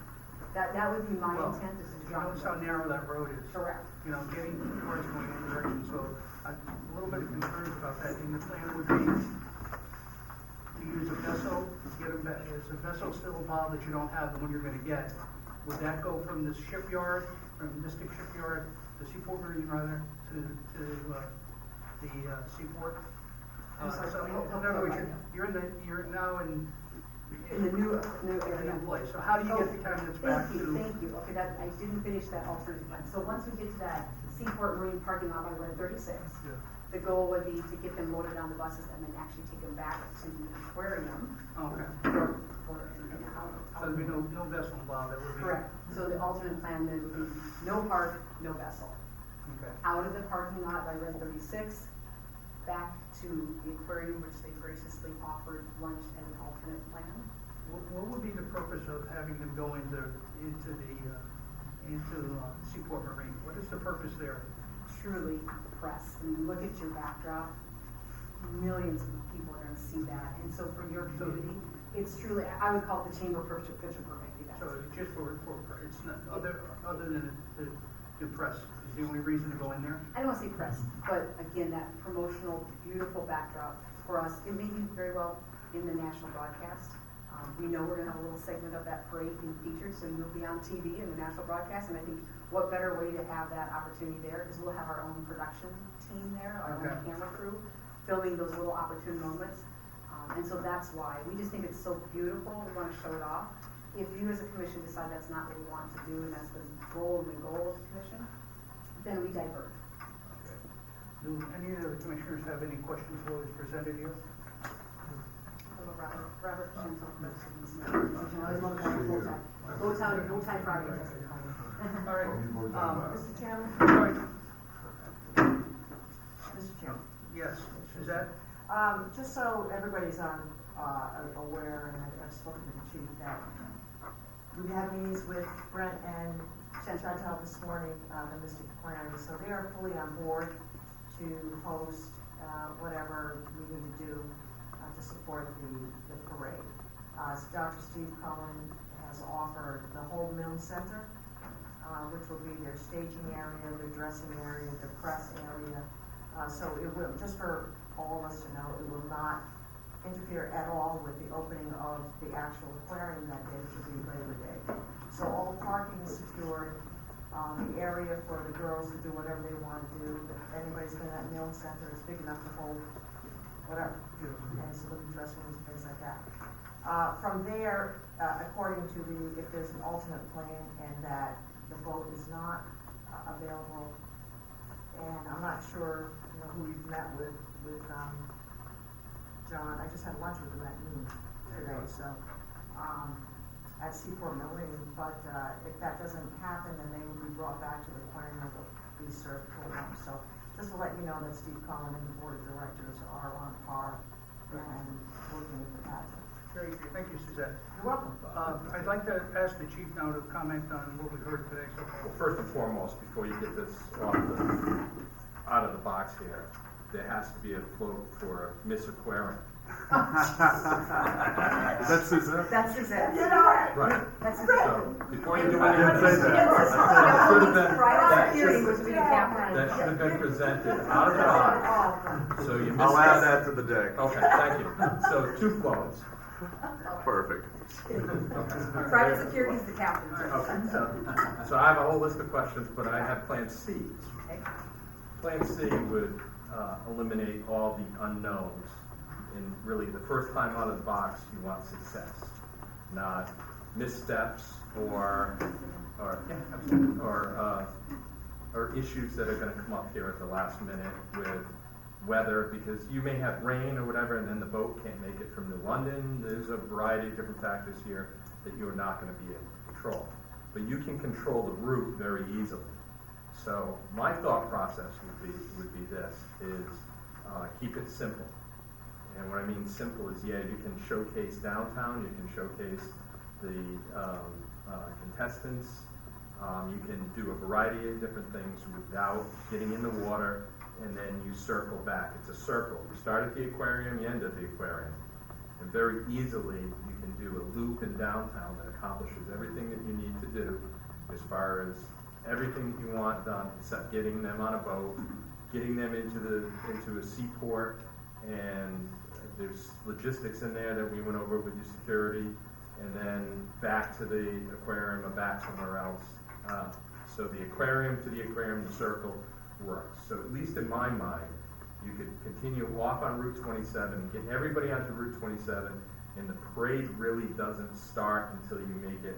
That would be my Well, intent, is to You drop and notice go. how narrow that road is. Correct. Getting cars going in direction, so I'm a little bit of concerns about that. And the plan would be to use a vessel, get them back. Is a vessel still involved that you don't have, the one you're gonna get? Would that go from the shipyard, from Mystic Shipyard, the Seaport Marine rather, to the Seaport? I'm sorry, So, help in other words, clarify. you're now in In the new a area. new place. So how do you get the candidates back to? Thank you, okay, I didn't finish that alternative plan. So once we get to that Seaport Marine parking lot by Red 36, Yeah. the goal would be to get them loaded on the buses and then actually take them back to the aquarium Okay. for and out. So there'd be no vessel involved, that would be. Correct, so the alternate plan then would be no park, no vessel. Okay. Out of the parking lot by Red 36, back to the aquarium, which they graciously offered lunch as an alternate plan. What would be the purpose of having them go into Seaport Marine? What is the purpose there? Truly press. I mean, look at your backdrop. Millions of people are going to see that, and so for your community, it's truly. I would call it the chamber picture perfect event. So it's just for it's not other than to press is the only reason to go in there. I don't want to say press, but again, that promotional, beautiful backdrop for us. It may be very well in the national broadcast. We know we're going to have a little segment of that parade being featured, so you'll be on TV in the national broadcast. And I think what better way to have that opportunity there is we'll have our own production team there, our Okay. own camera crew, filming those little opportune moments. And so that's why we just think it's so beautiful. We want to show it off. If you as a commission decide that's not what we want to do, and that's the goal of the commission, then we divert. Do any of the commissioners have any questions for what was presented here? Robert Gentle, I always love that bow tie Friday. All right. Mr. Chairman? All right. Mr. Chairman? Yes, Suzette? Just so everybody's aware, and I've spoken to the chief, that we had meetings with Brent and Chantal this morning, the Mystic Plan, so they are fully on board to host whatever we need to do to support the parade. Dr. Steve Cohen has offered the whole Mill Center which will be their staging area, their dressing area, their press area. So it will, just for all of us to know, it will not interfere at all with the opening of the actual aquarium that day, which will be Labor Day. So all parking is secured, the area for the girls to do whatever they want to do. If anybody's been at Milne Center, it's big enough to hold whatever, and so there'll be dressing rooms and things like that. From there, according to if there's an alternate plan and that the boat is not available, and I'm not sure, who we've met with John. I just had lunch with him at noon today, so, at Seaport Marine, but, if that doesn't happen, then they will be brought back to the aquarium and will be served full lunch. So, just to let you know that Steve Cullen and the board of directors are on par and working with the pageant. Very good, thank you, Suzette. You're welcome. I'd like to ask the chief now to comment on what we heard today so far. Well, first and foremost, before you get this out of the box here, there has to be a float for Miss Aquarium. That's Suzette? That's Suzette. Right. That's Suzette. So, before you do anything, didn't say that. that should have been presented out of the box. So you missed I'll add that to the deck. Okay, thank you. So 2 floats. Perfect. Private security is the captain. Okay. So I have a whole list of questions, but I have Plan C. Okay. Plan C would eliminate all the unknowns. And really, the first time out of the box, you want success, not missteps or issues that are going to come up here at the last minute with weather, because you may have rain or whatever, and then the boat can't make it from New London. There's a variety of different factors here that you're not going to be able to control. But you can control the route very easily. So my thought process would be this, is keep it simple. And what I mean simple is, yeah, you can showcase downtown, you can showcase the contestants, you can do a variety of different things without getting in the water, and then you circle back. It's a circle. You start at the aquarium, you end at the aquarium. And very easily, you can do a loop in downtown that accomplishes everything that you need to do as far as everything that you want done, except getting them on a boat, getting them into a seaport, and there's logistics in there that we went over with your security, and then back to the aquarium or back somewhere else. So the aquarium to the aquarium, the circle works. So at least in my mind, you could continue off on Route 27, get everybody onto Route 27, and the parade really doesn't start until you make it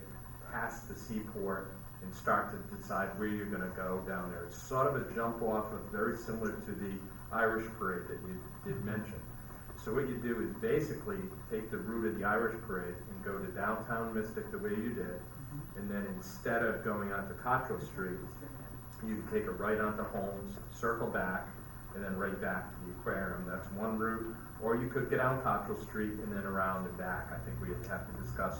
past the seaport and start to decide where you're going to go down there. It's sort of a jump off of very similar to the Irish parade that you did mention. So what you do is basically take the route of the Irish parade and go to downtown Mystic the way you did, and then instead of going onto Cottrell Street, you can take a right onto Holmes, circle back, and then right back to the aquarium. That's one route. Or you could get on Cottrell Street and then around and back. I think we'd have to discuss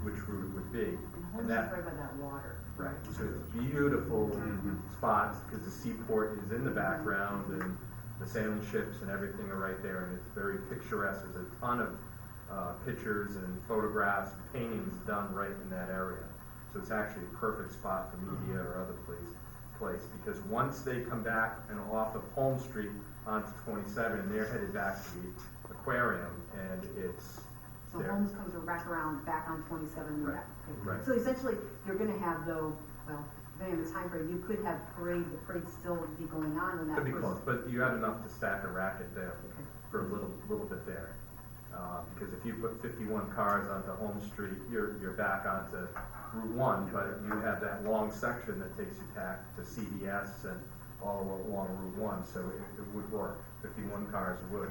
which route it would be. And that's right by that water. Right. So it's a beautiful spot because the seaport is in the background and the sailing ships and everything are right there, and it's very picturesque. There's a ton of pictures and photographs and paintings done right in that area. So it's actually a perfect spot for media or other place, because once they come back and off of Holmes Street onto 27, they're headed back to the aquarium, and it's So there. Holmes comes back around, back on 27 and Right, back. Okay. right. So essentially, you're gonna have though, well, depending on the time frame, you could have the parade still be going on when that Could be first. close, but you have enough to stack a racket there Okay. for a little bit there. Because if you put 51 cars onto Holmes Street, you're back onto Route 1, but you have that long section that takes you back to CDS and all along Route 1, so it would work. 51 cars would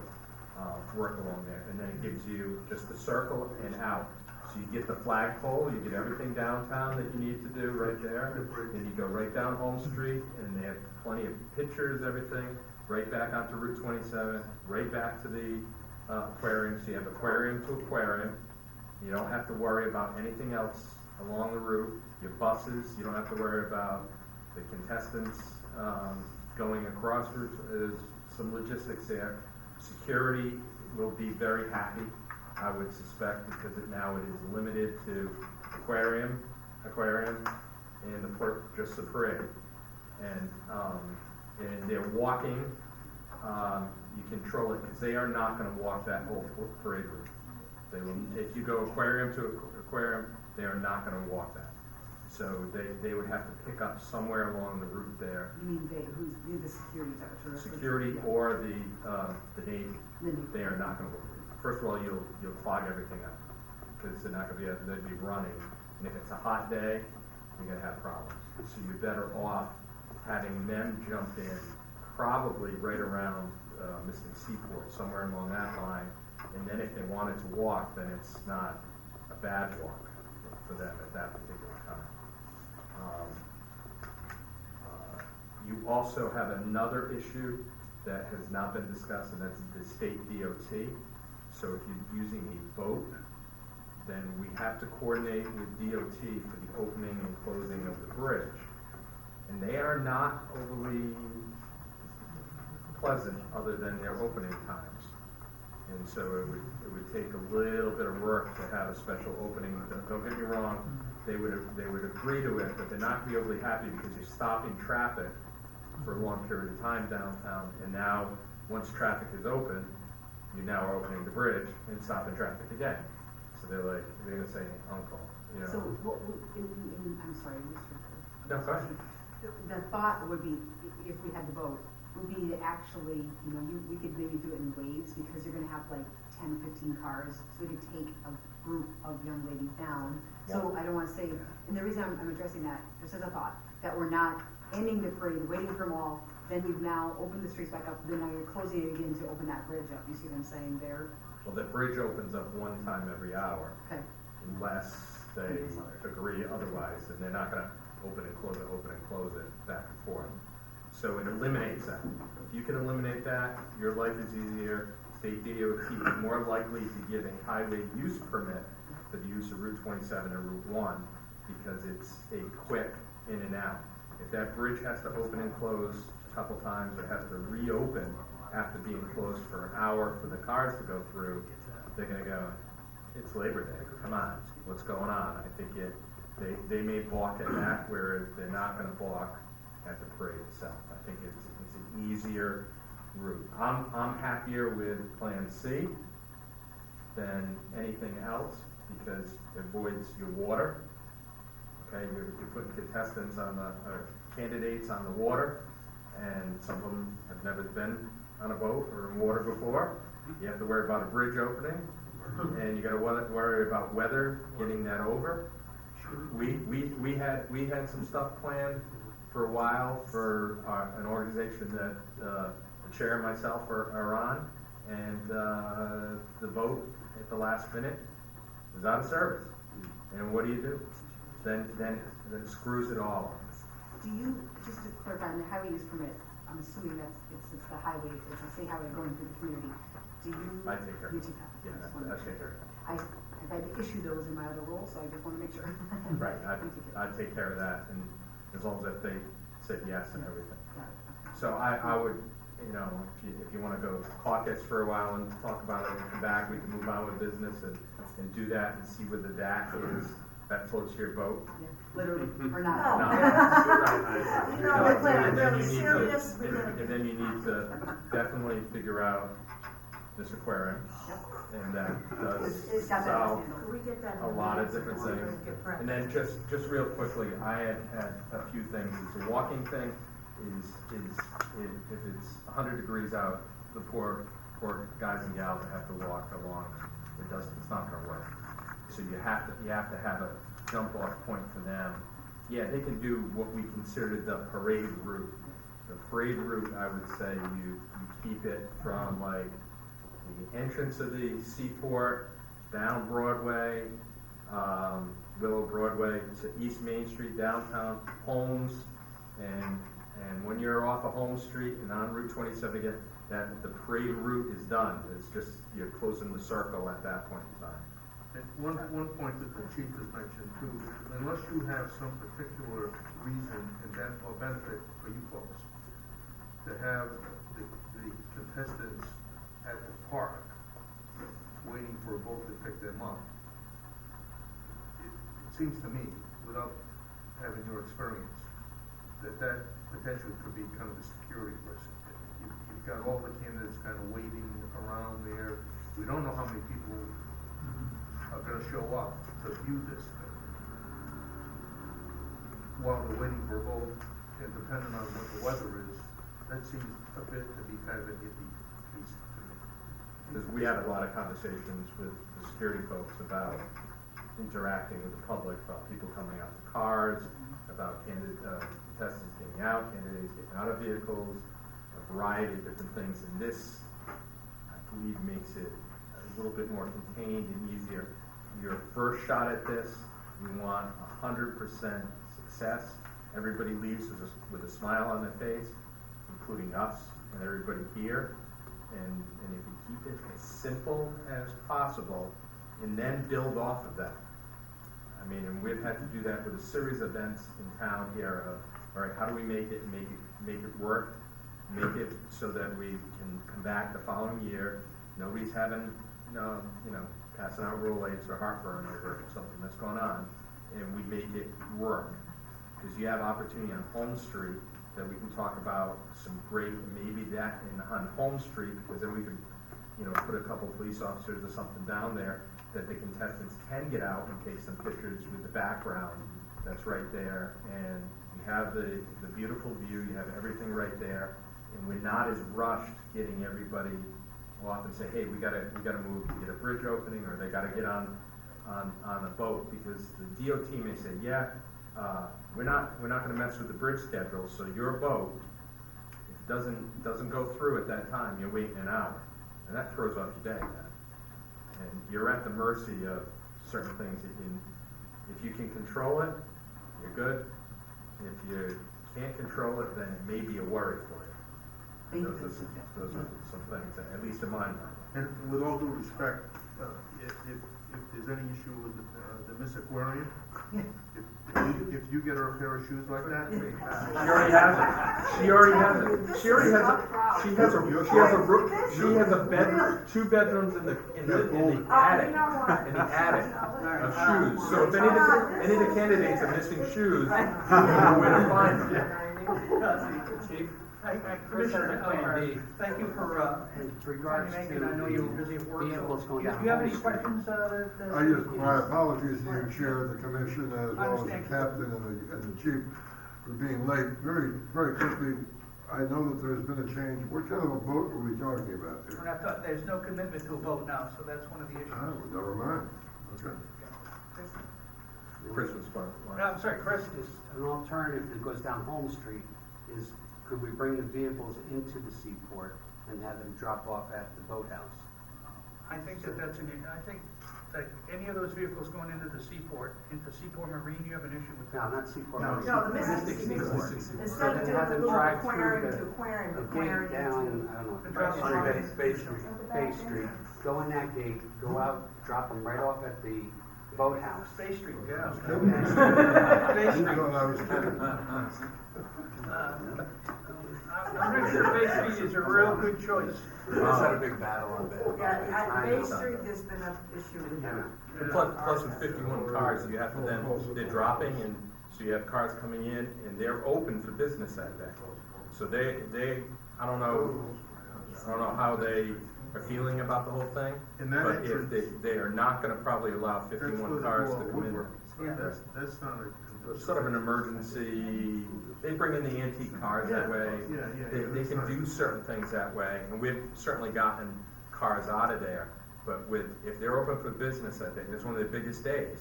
work along there, and then it gives you just the circle and out. So you get the flagpole, you get everything downtown that you need to do right there, then you go right down Holmes Street, and they have plenty of pictures, everything, right back onto Route 27, right back to the aquarium. So you have aquarium to aquarium. You don't have to worry about anything else along the route. Your buses, you don't have to worry about the contestants going across routes. There's some logistics there. Security will be very happy, I would suspect, because now it is limited to aquarium, in just the parade. And they're walking, you control it, because they are not gonna walk that whole parade route. They will, if you go aquarium to aquarium, they are not gonna walk that. So they would have to pick up somewhere along the route there. You mean you, the security type of service? Security Yeah. or the Navy, they are not gonna, first of all, you'll clog everything up, because they're not gonna be, they'd be running, and if it's a hot day, you're gonna have problems. So you're better off having them jump in, probably right around Mystic Seaport, somewhere along that line, and then if they wanted to walk, then it's not a bad walk for them at that particular time. You also have another issue that has not been discussed, and that's the state DOT. So if you're using a boat, then we have to coordinate with DOT for the opening and closing of the bridge. And they are not overly pleasant other than their opening times. And so it would take a little bit of work to have a special opening. Don't get me wrong, they would agree to it, but they're not gonna be overly happy because you're stopping traffic for a long period of time downtown. And now, once traffic is open, you now are opening the bridge and stopping traffic again. So they're gonna say, uncle, you know. So, I'm sorry, Mr. No, go ahead. The thought would be, if we had the vote, would be to actually, we could maybe do it in waves, because you're gonna have like 10, 15 cars, so we could take a group of young ladies down. So I don't wanna say, and the reason I'm addressing that, just as a thought, that we're not ending the parade, waiting for them all, then you've now opened the streets back up, then now you're closing it again to open that bridge up, you see what I'm saying there? Well, the bridge opens up one time every hour, Okay, unless they agree otherwise, and they're not gonna open and close it back and forth. So it eliminates that. If you can eliminate that, your life is easier. State DOT is more likely to give a highway use permit for the use of Route 27 or Route 1, because it's a quick in and out. If that bridge has to open and close a couple times, or has to reopen after being closed for an hour for the cars to go through, they're gonna go, it's Labor Day, come on, what's going on? I think they may balk at that, whereas they're not gonna balk at the parade itself. I think it's an easier route. I'm happier with Plan C than anything else, because it avoids your water. Okay, you're putting contestants or candidates on the water, and some of them have never been on a boat or in water before. You have to worry about a bridge opening, and you gotta worry about weather, getting that over. We had some stuff planned for a while for an organization that the chair and myself are on, and the boat at the last minute was out of service. And what do? Then it screws it all up. do you, just to clarify, on the highway use permit, I'm assuming it's the highway, it's a state highway going through the community, do you? I take care of You it. take that? Yeah, I just wanna I make take sure. care of it. I've had to issue those in my other role, so I just wanna make sure. Right, You take it. I'd take care of that, and as long as they said yes and everything. Got it, okay. So I would, if you wanna go caucus for a while and talk about it and come back, we can move on with business and do that and see whether that floats your boat. Yeah, literally, or not. No. We're planning And then really you need to- serious. And then you need to definitely figure out this aquarium, Yep. and that does It's got that solve handled. Could we get that? a lot of different things. And then just real quickly, I had a few things. The walking thing is if it's 100 degrees out, the poor guys and gals that have to walk along, it's not gonna work. So you have to have a jump off point for them. Yeah, they can do what we consider the parade route. The parade route, I would say you keep it from like the entrance of the seaport, down Broadway, Willow Broadway to East Main Street, downtown, Holmes, and when you're off of Holmes Street and on Route 27 again, that the parade route is done. It's just, you're closing the circle at that point in time. And one point that the chief has mentioned too, unless you have some particular reason or benefit for you folks to have the contestants at the park waiting for a boat to pick them up, it seems to me, without having your experience, that potentially could be kind of a security person. You've got all the candidates kind of waiting around there. We don't know how many people are gonna show up to view this thing. While they're waiting for a vote, and depending on what the weather is, that seems a bit to be kind of an iffy piece to me. Because we had a lot of conversations with the security folks about interacting with the public, about people coming out to cars, about contestants getting out, candidates getting out of vehicles, a variety of different things. And this, I believe, makes it a little bit more contained and easier. Your first shot at this, you want 100% success. Everybody leaves with a smile on their face, including us and everybody here. And if you keep it as simple as possible, and then build off of that. I mean, and we've had to do that with a series of events in town here of, all right, how do we make it work, make it so that we can come back the following year, nobody's having, passing out Rolaids or heartburn over something that's going on, and we make it work. Because you have opportunity on Home Street that we can talk about some great, maybe that on Home Street, because then we could, put a couple police officers or something down there that the contestants can get out and take some pictures with the background that's right there. And you have the beautiful view, you have everything right there, and we're not as rushed getting everybody off and say, hey, we gotta move to get a bridge opening, or they gotta get on a boat, because the DOT may say, we're not gonna mess with the bridge schedule, so your boat, if it doesn't go through at that time, you're waiting an hour. And that throws off your day, man. And you're at the mercy of certain things if you can control it, you're good. If you can't control it, then it may be a worry for you. Those are some things, at least in my mind. And with all due respect, if there's any issue with the Miss Aquarium, if you get her a pair of shoes like that, She already has it. She has a bed, 2 bedrooms in the attic, of shoes. So if any of the candidates are missing shoes, you know where to find them. Chief, Commissioner, thank you for, regards making, to I know you were busy at work. vehicles going down Do you have Home any Street. questions, My apologies to you, Chair of the Commission, as well as the Understand. Captain and the Chief, for being late. Very, very quickly, I know that there's been a change. What kind of a vote are we talking about We're here? not, there's no commitment to a vote now, so that's one of the issues. Oh, never mind. Okay. Christmas fun. I'm sorry, Chris. An alternative that goes down Home Street is, could we bring the vehicles into the seaport and have them drop off at the boathouse? I think that any of those vehicles going into Seaport Marine, you have an issue with No, that? not Seaport. No, No, the Mystic Seaport. Seaport. Instead of So then doing have the them little drive aquarium through to aquarium, the aquarium gate down, to. I don't know. The drop off. Bay Street. Bay Street, go in that gate, go out, drop them right off at the boathouse. Bay Street, yeah. You Bay Street. thought I was kidding. I'm not sure Bay Street is a real good choice. We just had a big battle on that. Yeah, Bay Street has been an issue with them. And plus with 51 cars, you have to then, they're dropping, and so you have cars coming in, and they're open for business that day. So they, I don't know how they are feeling about the whole thing, And that but if entrance- they are not gonna probably allow that's where 51 the cars to wall come in. woodwork. Yeah. That's not a. It's sort of an emergency, they bring in the antique cars that way. Yeah, They that's can fine. do certain things that way, and we've certainly gotten cars out of there. But if they're open for business that day, it's one of their biggest days.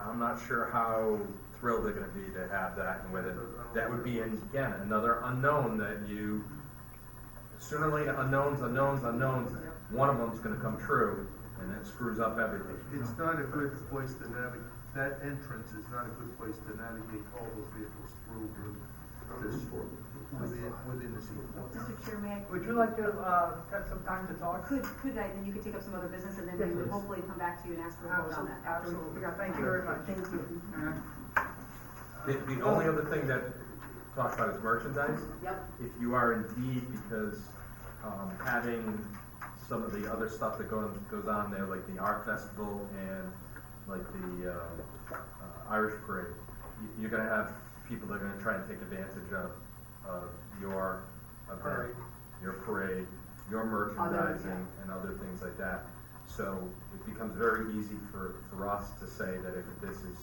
I'm not sure how thrilled they're gonna be to have that, and whether that would be, again, another unknown that sooner or later, unknowns, one of them's gonna come true, and it screws up everything. It's not a good place to navigate, that entrance is not a good place to navigate all those vehicles through within the seaport. Mr. Chair, may I? Would you like to, have some time to talk? Could I, then you could take up some other business, and then we would hopefully come back to you and ask for a vote on that. after we Absolutely. figure out the Thank you plan. very much. Thank you. The only other thing that talked about is merchandise. Yep. If you are indeed, because having some of the other stuff that goes on there, like the art festival and like the Irish parade, you're gonna have people that are gonna try and take advantage of your event, Parade. your parade, your merchandising, and other things like that. So it becomes very easy for us to say that if this is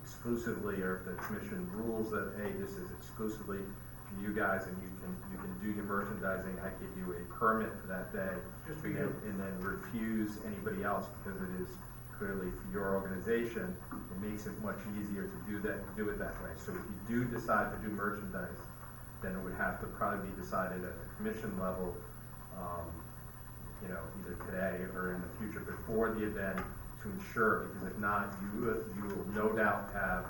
exclusively, or if the commission rules that, hey, this is exclusively for you guys and you can do your merchandising, I give you a permit for that day. Just for you. And then refuse anybody else because it is clearly for your organization, it makes it much easier to do it that way. So if you do decide to do merchandise, then it would have to probably be decided at the commission level, either today or in the future before the event to ensure, because if not, you will no doubt have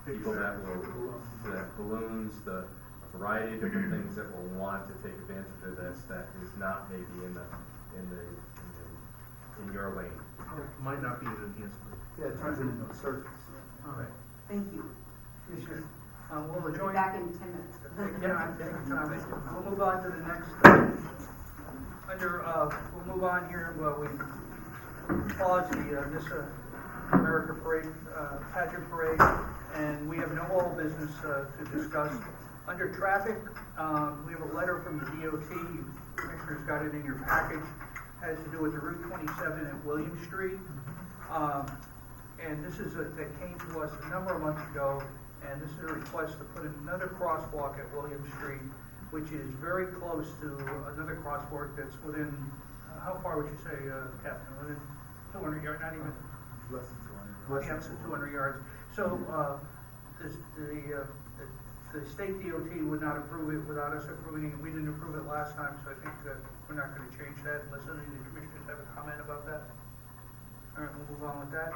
people that balloons, the variety of different things that will want to take advantage of this that is not maybe in your lane. Might not be an enhancement. Yeah, it turns into a circus. All right. Thank you. Commissioner, we'll We'll be join. back in 10 minutes. Yeah, thank you, Tom. We'll move on to the next, we'll move on here, we pause the Miss America Parade, pageant parade, and we have no old business to discuss. Under traffic, we have a letter from the DOT, Commissioners got it in your package, has to do with the Route 27 at William Street. And this is, that came to us a number of months ago, and this is a request to put another crosswalk at William Street, which is very close to another crosswalk that's within, how far would you say, Captain, within 200 yards, not even? Less than 200. Yeah, so 200 yards. So, the state DOT would not approve it without us approving it. We didn't approve it last time, so I think that we're not gonna change that unless any of the commissioners have a comment about that. All right, we'll move on with that.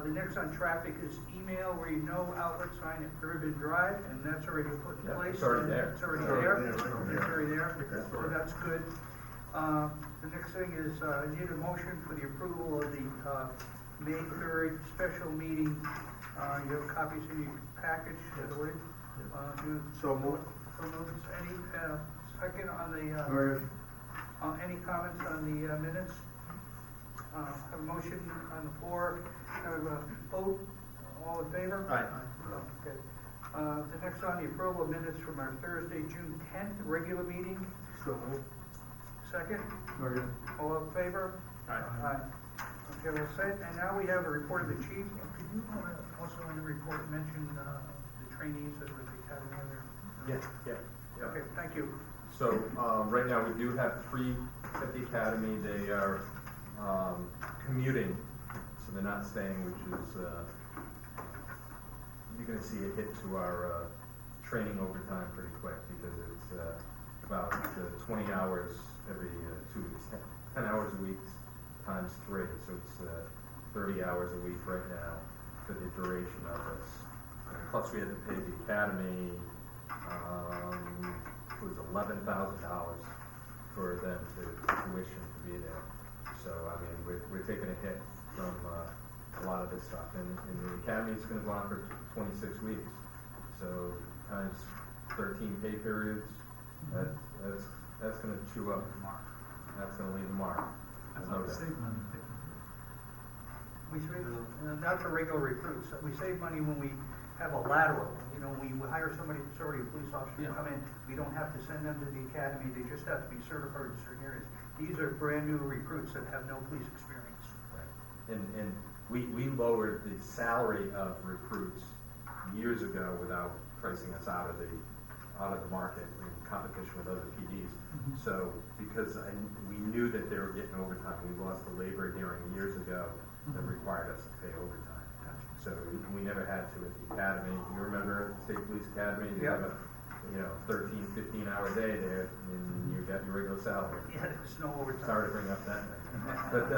The next on traffic is email, where you know outlet sign at Ribbon Drive, and that's already put in Yeah, place. it's already there. It's already It's already there. there. It's already there, Yeah. so that's good. The next thing is, I need a motion for the approval of the, May 3rd special meeting. You have copies in your package, I believe. So moved. So moved. Any, second on the, Second. any comments on the, minutes? Have a motion on the floor, have a vote, all in favor? Aye. Okay. The next on the approval of minutes from our Thursday, June 10th, regular meeting, So moved. second, Second. all in favor? Aye. Aye. Okay, well said, and now we have a report of the chief. Could you also in the report mention, the trainees that were at the academy there? Yeah. Okay, thank you. So, right now, we do have 3 at the academy. They are commuting, so they're not staying, which is, you're gonna see a hit to our training overtime pretty quick, because it's about 20 hours every 2 weeks, 10 hours a week times 3, so it's 30 hours a week right now for the duration of this. And plus, we had to pay the academy, it was $11,000 for them to tuition to be there. So, I mean, we're taking a hit from a lot of this stuff. And the academy is gonna go on for 26 weeks. So, times 13 pay periods, that's gonna chew up. That's gonna leave a mark. I thought we saved money taking We save, not for regular recruits, we save money when we have a lateral, we hire somebody that's already a police officer to Yeah. come in, we don't have to send them to the academy, they just have to be certified in certain areas. These are brand new recruits that have no police experience. Right. And we lowered the salary of recruits years ago without pricing us out of the market in competition with other PDs. So, because we knew that they were getting overtime, we lost the labor hearing years ago that required us to pay overtime. So we never had to at the academy. You remember State Police Academy? You have a 13, 15-hour day there, and you got your regular salary. Yeah, there's no overtime. Sorry to bring up that thing. But,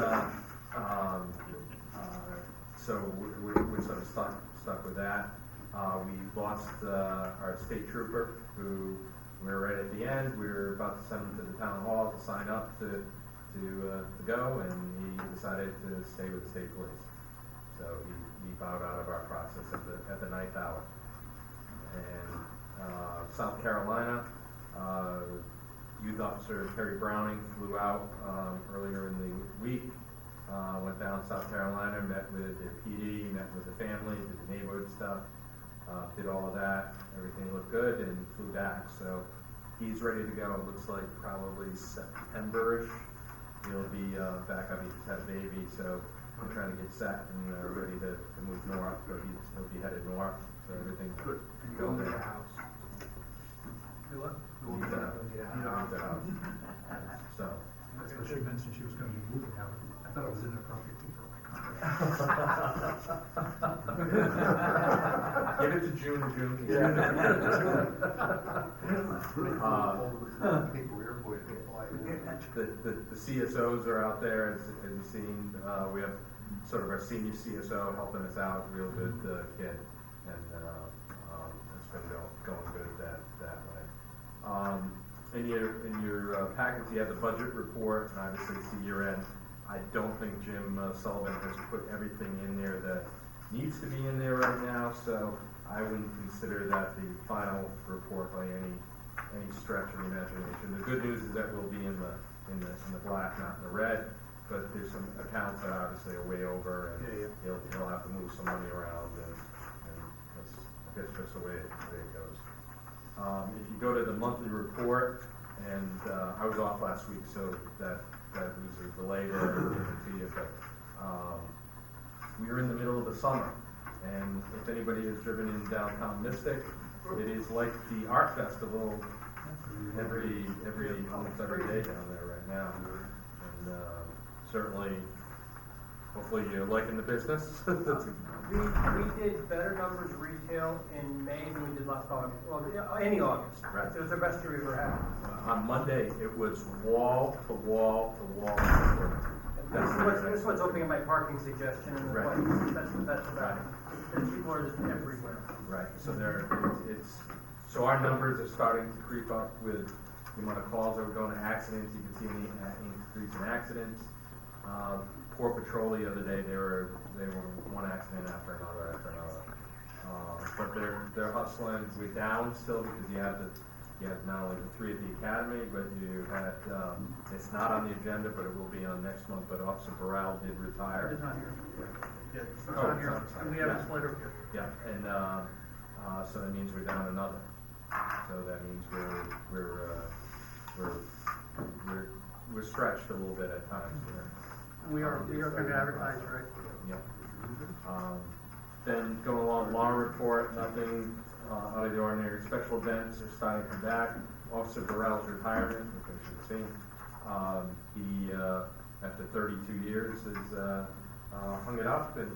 so we're sort of stuck with that. We lost our state trooper, who we were right at the end. We were about to send him to the town hall to sign up to go, and he decided to stay with the state police. So he bowed out of our process at the 9th hour. And South Carolina, Youth Officer Terry Browning flew out earlier in the week. Went down to South Carolina, met with their PD, met with the family, did the neighborhood stuff. did all of that, everything looked good, and flew back, so he's ready to go. It looks like probably September-ish, he'll be back. I mean, he's had a baby, so I'm trying to get set and ready to move north, but he'll be headed north, so everything's good. Go to the house. Do what? Need the house. So. That's what she mentioned, she was gonna be moving out. I thought it was inappropriate for my contract. Give it to June. The CSOs are out there, as you've seen. We have sort of our senior CSO helping us out, real good kid, and it's been going good that way. In your packets, you have the budget report, and obviously see year end. I don't think Jim Sullivan has put everything in there that needs to be in there right now, so I wouldn't consider that the final report by any stretch of the imagination. The good news is that we'll be in the black, not in the red, but there's some accounts that obviously are way over, and he'll have to move some money around, and that's, I guess, just the way it goes. If you go to the monthly report, and I was off last week, so that was a delay there to you, but we are in the middle of the summer, and if anybody has driven in downtown Mystic, it is like the art festival almost every day down there right now, and certainly, hopefully you're liking the business. We did better numbers retail in May than we did last August, well, any August. Right. It was the best year we've ever had. On Monday, it was wall to wall to wall. This is what's opening up my parking suggestion in the Right. place. That's about it. And people are just everywhere. Right, so so our numbers are starting to creep up with the amount of calls that were going to accidents. You can see an increase in accidents. Port Patrol the other day, they were one accident after another. But they're hustling. We're down still because you have not only the 3 at the academy, but you had it's not on the agenda, but it will be on next month. But Officer Burrell did retire. It's not here. Yeah, It's not here. And we have this letter here. Yeah, and so that means we're down another. So that means we're stretched a little bit at times here. We are going to advertise, right? Yeah. Then going along, law report, nothing out of the ordinary. Special events are starting to come back. Officer Burrell's retirement, which I should have seen. He, after 32 years, has hung it up, and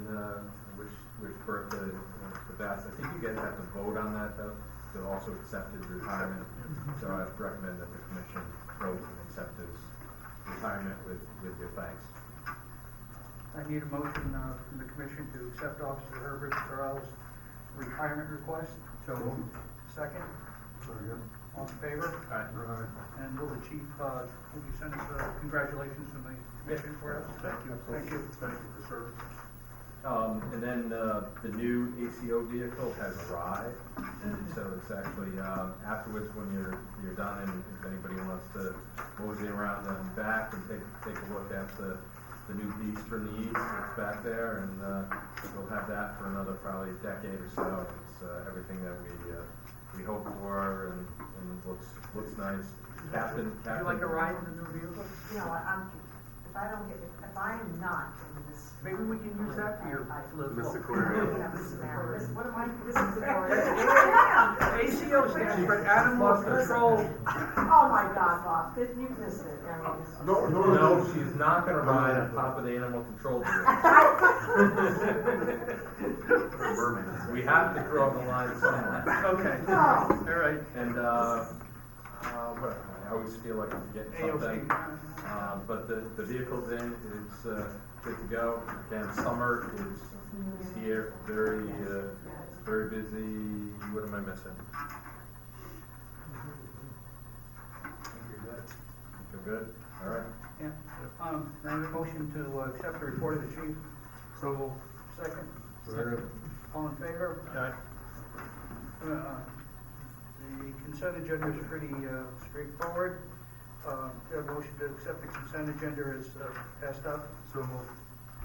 wish Bertha the best. I think you guys have to vote on that, though, to also accept his retirement. So I recommend that the commission vote and accept his retirement with your thanks. I need a motion from the commission to accept Officer Herbert Burrell's retirement request. So moved. Second, Second. all in favor? Right. And will the chief, will you send us congratulations from the commission for us? Thank you. Thank you. Thank you for service. And then the new ACO vehicle has arrived, and so it's actually afterwards when you're done, and if anybody wants to mosey around and back and take a look at the new beast from the east, it's back there, and we'll have that for another probably decade or so. It's everything that we hope for, and looks nice. Captain. Would you like a ride in the new vehicle? You know, if I am not in this. Maybe we can use that for your little. What am I, this is the ACO stands for Animal Control. Oh my God, Bob, you missed it. I mean, this is- No, she's not gonna ride on top of the animal control vehicle. We have to draw the line somewhere. Okay, No. all right. And, what, I always feel like I'm forgetting something. But the vehicle's in, it's, good to go. Again, summer is here, very busy. What am I missing? You're good? All right. Yeah, I have a motion to accept the report of the chief. So Second, Second. all in favor? The consent agenda is pretty straightforward. The motion to accept the consent agenda is passed up. So moved.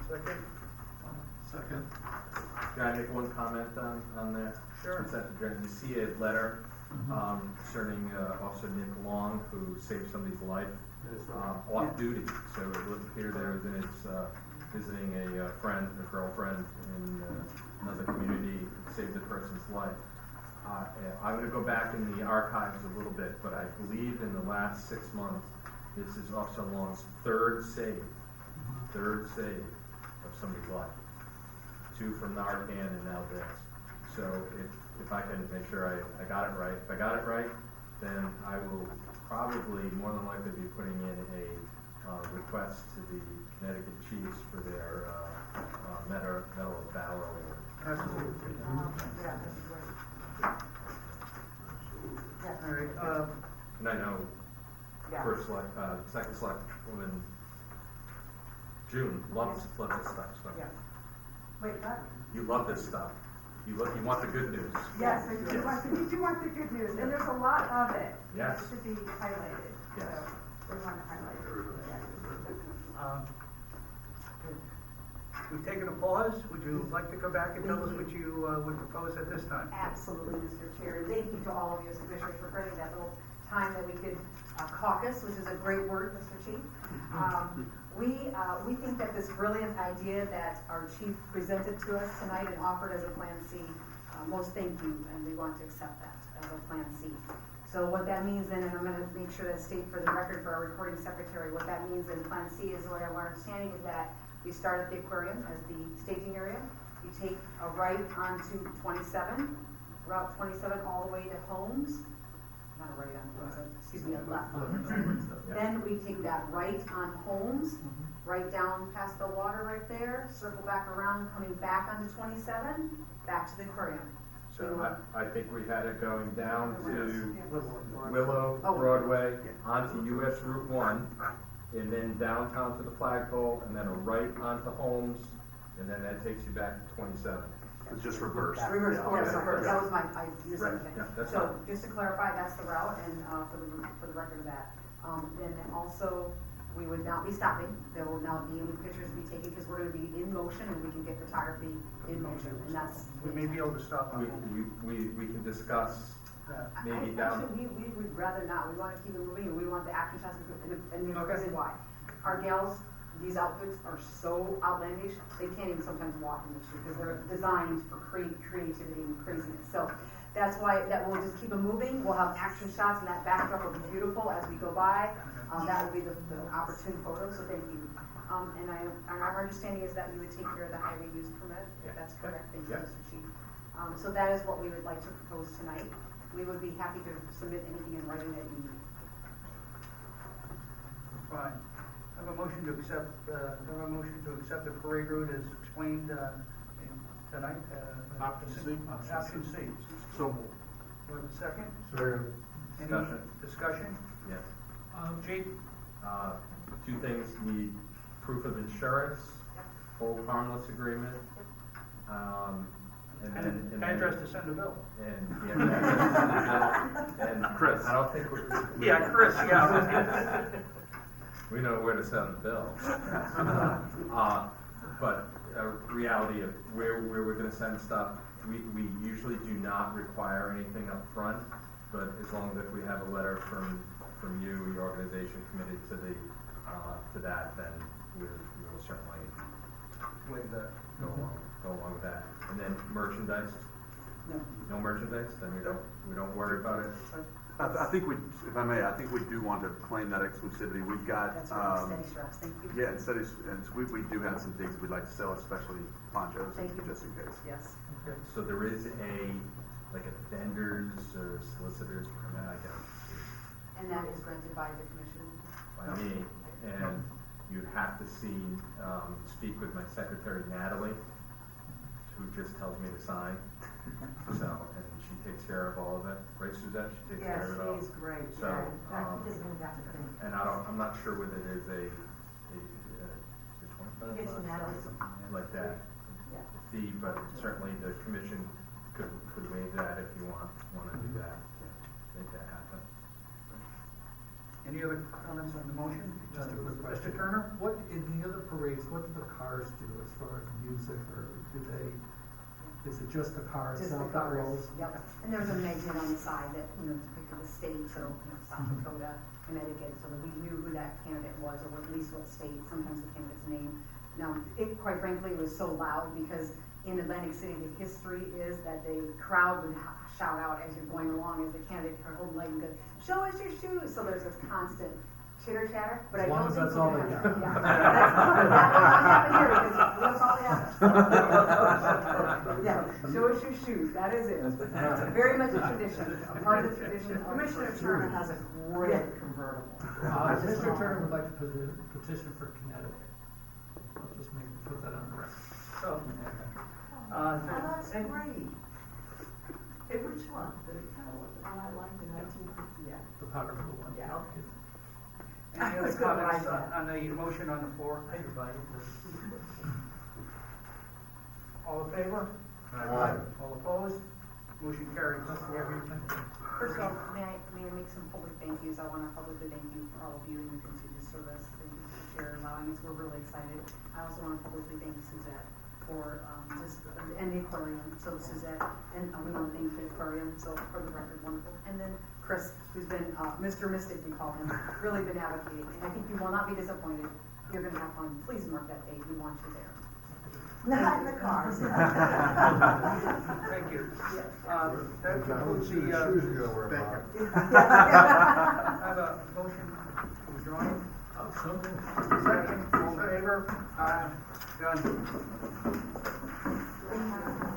Second, Second. Can I make one comment on that? Sure. Consent agenda. You see a letter, concerning, Officer Nick Long, who saved somebody's life, off duty. So it would appear there that it's, visiting a friend, a girlfriend in another community, saved the person's life. I'm gonna go back in the archives a little bit, but I believe in the last 6 months, this is Officer Long's third save of somebody's life. 2 from Narcan and now this. So if I can make sure I got it right, if I got it right, then I will probably more than likely be putting in a request to the Connecticut Chiefs for their Medal of Valor award. Absolutely. Yeah, that's great. Yes. All right, And I know Yeah. second select woman, June, loves this stuff, so. Yes. Wait, what? You love this stuff. You want the good news. Yes, I do want the good news, and there's a lot of it. Yes. It should be highlighted. Yes. So we want to highlight it. um, we've taken a pause. Would you like to come back and tell us what you would propose at this time? Absolutely, Mr. Chair. Thank you to all of you as commissioners for spending that little time that we could caucus, which is a great word, Mr. Chief. We think that this brilliant idea that our chief presented to us tonight and offered as a Plan C, most thank you, and we want to accept that as a Plan C. So what that means then, and I'm going to make sure that state for the record for our recording secretary, what that means in Plan C is what our understanding is that we start at the aquarium as the staging area. You take a right onto 27, Route 27 all the way to Holmes. Not a right on Holmes, excuse me, a left. Then we take that right on Holmes, right down past the water right there, circle back around, coming back onto 27, back to the aquarium. So I think we had it going down to Willow Oh. Broadway, onto US Route 1, and then downtown to the flagpole, and then a right onto Holmes, and then that takes you back to 27. It's just reversed. Reverse, yes, Yeah. reverse. That was my, I missed Right, something. yeah, that's So, fine. just to clarify, that's the route, and, for the record of that. Then also, we would not be stopping, there will now be any pictures to be taken, because we're gonna be in motion, and we can get photography in motion, and that's. We may be able to stop on. We can discuss maybe down. Actually, we would rather not, we wanna keep it moving, and we want the action shots, and the Okay. reason why. Our gals, these outfits are so outlandish, they can't even sometimes walk in the shoe, because they're designed for creativity and craziness. So that's why, that we'll just keep them moving, we'll have action shots, and that backdrop will be beautiful as we go by. That will be the opportune photo, so thank you. And our understanding is that you would take care of the highway use permit, if that's correct, thank you, Yeah. Mr. Chief. So that is what we would like to propose tonight. We would be happy to submit anything in writing that you need. Fine. I have a motion to accept the parade route as explained, tonight. Option C. Option C. So moved. Do we have a second? Second. Any discussion? Yes. Chief? 2 things, need proof of insurance, hold harmless agreement, and then. Address to send a bill. And Chris, I don't think we're. Yeah, Chris, yeah. We know where to send the bill. But reality of where we're gonna send stuff, we usually do not require anything up front, but as long as if we have a letter from you, your organization committed to the, to that, then we will certainly With the, go along with that. And then merchandise, No. no merchandise, then we don't worry about it. I think we, if I may, I think we do want to claim that exclusivity. We've got, That's right, steady straps, thank you. yeah, instead of, and we do have some things we'd like to sell, especially ponchos, Thank you. just in case. Yes. So there is like a vendors or solicitors permit, I guess, And that is granted by the commission. by me, and you'd have to speak with my secretary Natalie, who just tells me to sign. So, and she takes care of all of it, right, Suzette? She takes care of it all. Yes, she's great. So, and I'm not sure whether there's a It's Natalie's. like that Yeah. fee, but certainly the commission could waive that if you want to do that, make that happen. Any other comments on the motion? Just a quick Mr. question. Turner? What, in the other parades, what do the cars do as far as music, or do they, is it just the car Just the itself that cars, rolls? yep. And there's a magnet on the side that, depicted the state, so, South Dakota, Connecticut, so that we knew who that candidate was, or at least what state, sometimes the candidate's name. Now, it, quite frankly, was so loud because in Atlantic City, the history is that the crowd would shout out as you're going along, as the candidate holding leg and go, "Show us your shoes!" So there's this constant chitter chatter, but As I don't long as think that's we're all gonna they have- got. Yeah, that will not happen here because that's all they have. Yeah, show us your shoes, that is it. It's very much a tradition, a part of the tradition. of- Commissioner Turner has a great convertible. Mr. Turner would like to petition for Connecticut. I'll just put that on the record. So, Oh, that's great. Hey, which one? The kind of one I liked in 1950, yeah. The powder blue one. Yeah, okay. any I other was gonna comments write that. on the motion on the floor? All in favor? Aye. All opposed? Motion carries. First of all, may I make some public thank yous? I want to publicly thank you for all of you and your continued service. Thank you for the chair allowing us. We're really excited. I also want to publicly thank Suzette for and the aquarium. So Suzette, and we want to thank the aquarium. So for the record, wonderful. And then Chris, who's been Mr. Mystic, we call him, really been advocating. And I think you will not be disappointed. You're going to have fun. Please mark that date. We want you there. Not in the cars. Thank you. That concludes Shoes the, you gotta wear, Bob. I have a motion to adjourn. Second, all in favor? Done.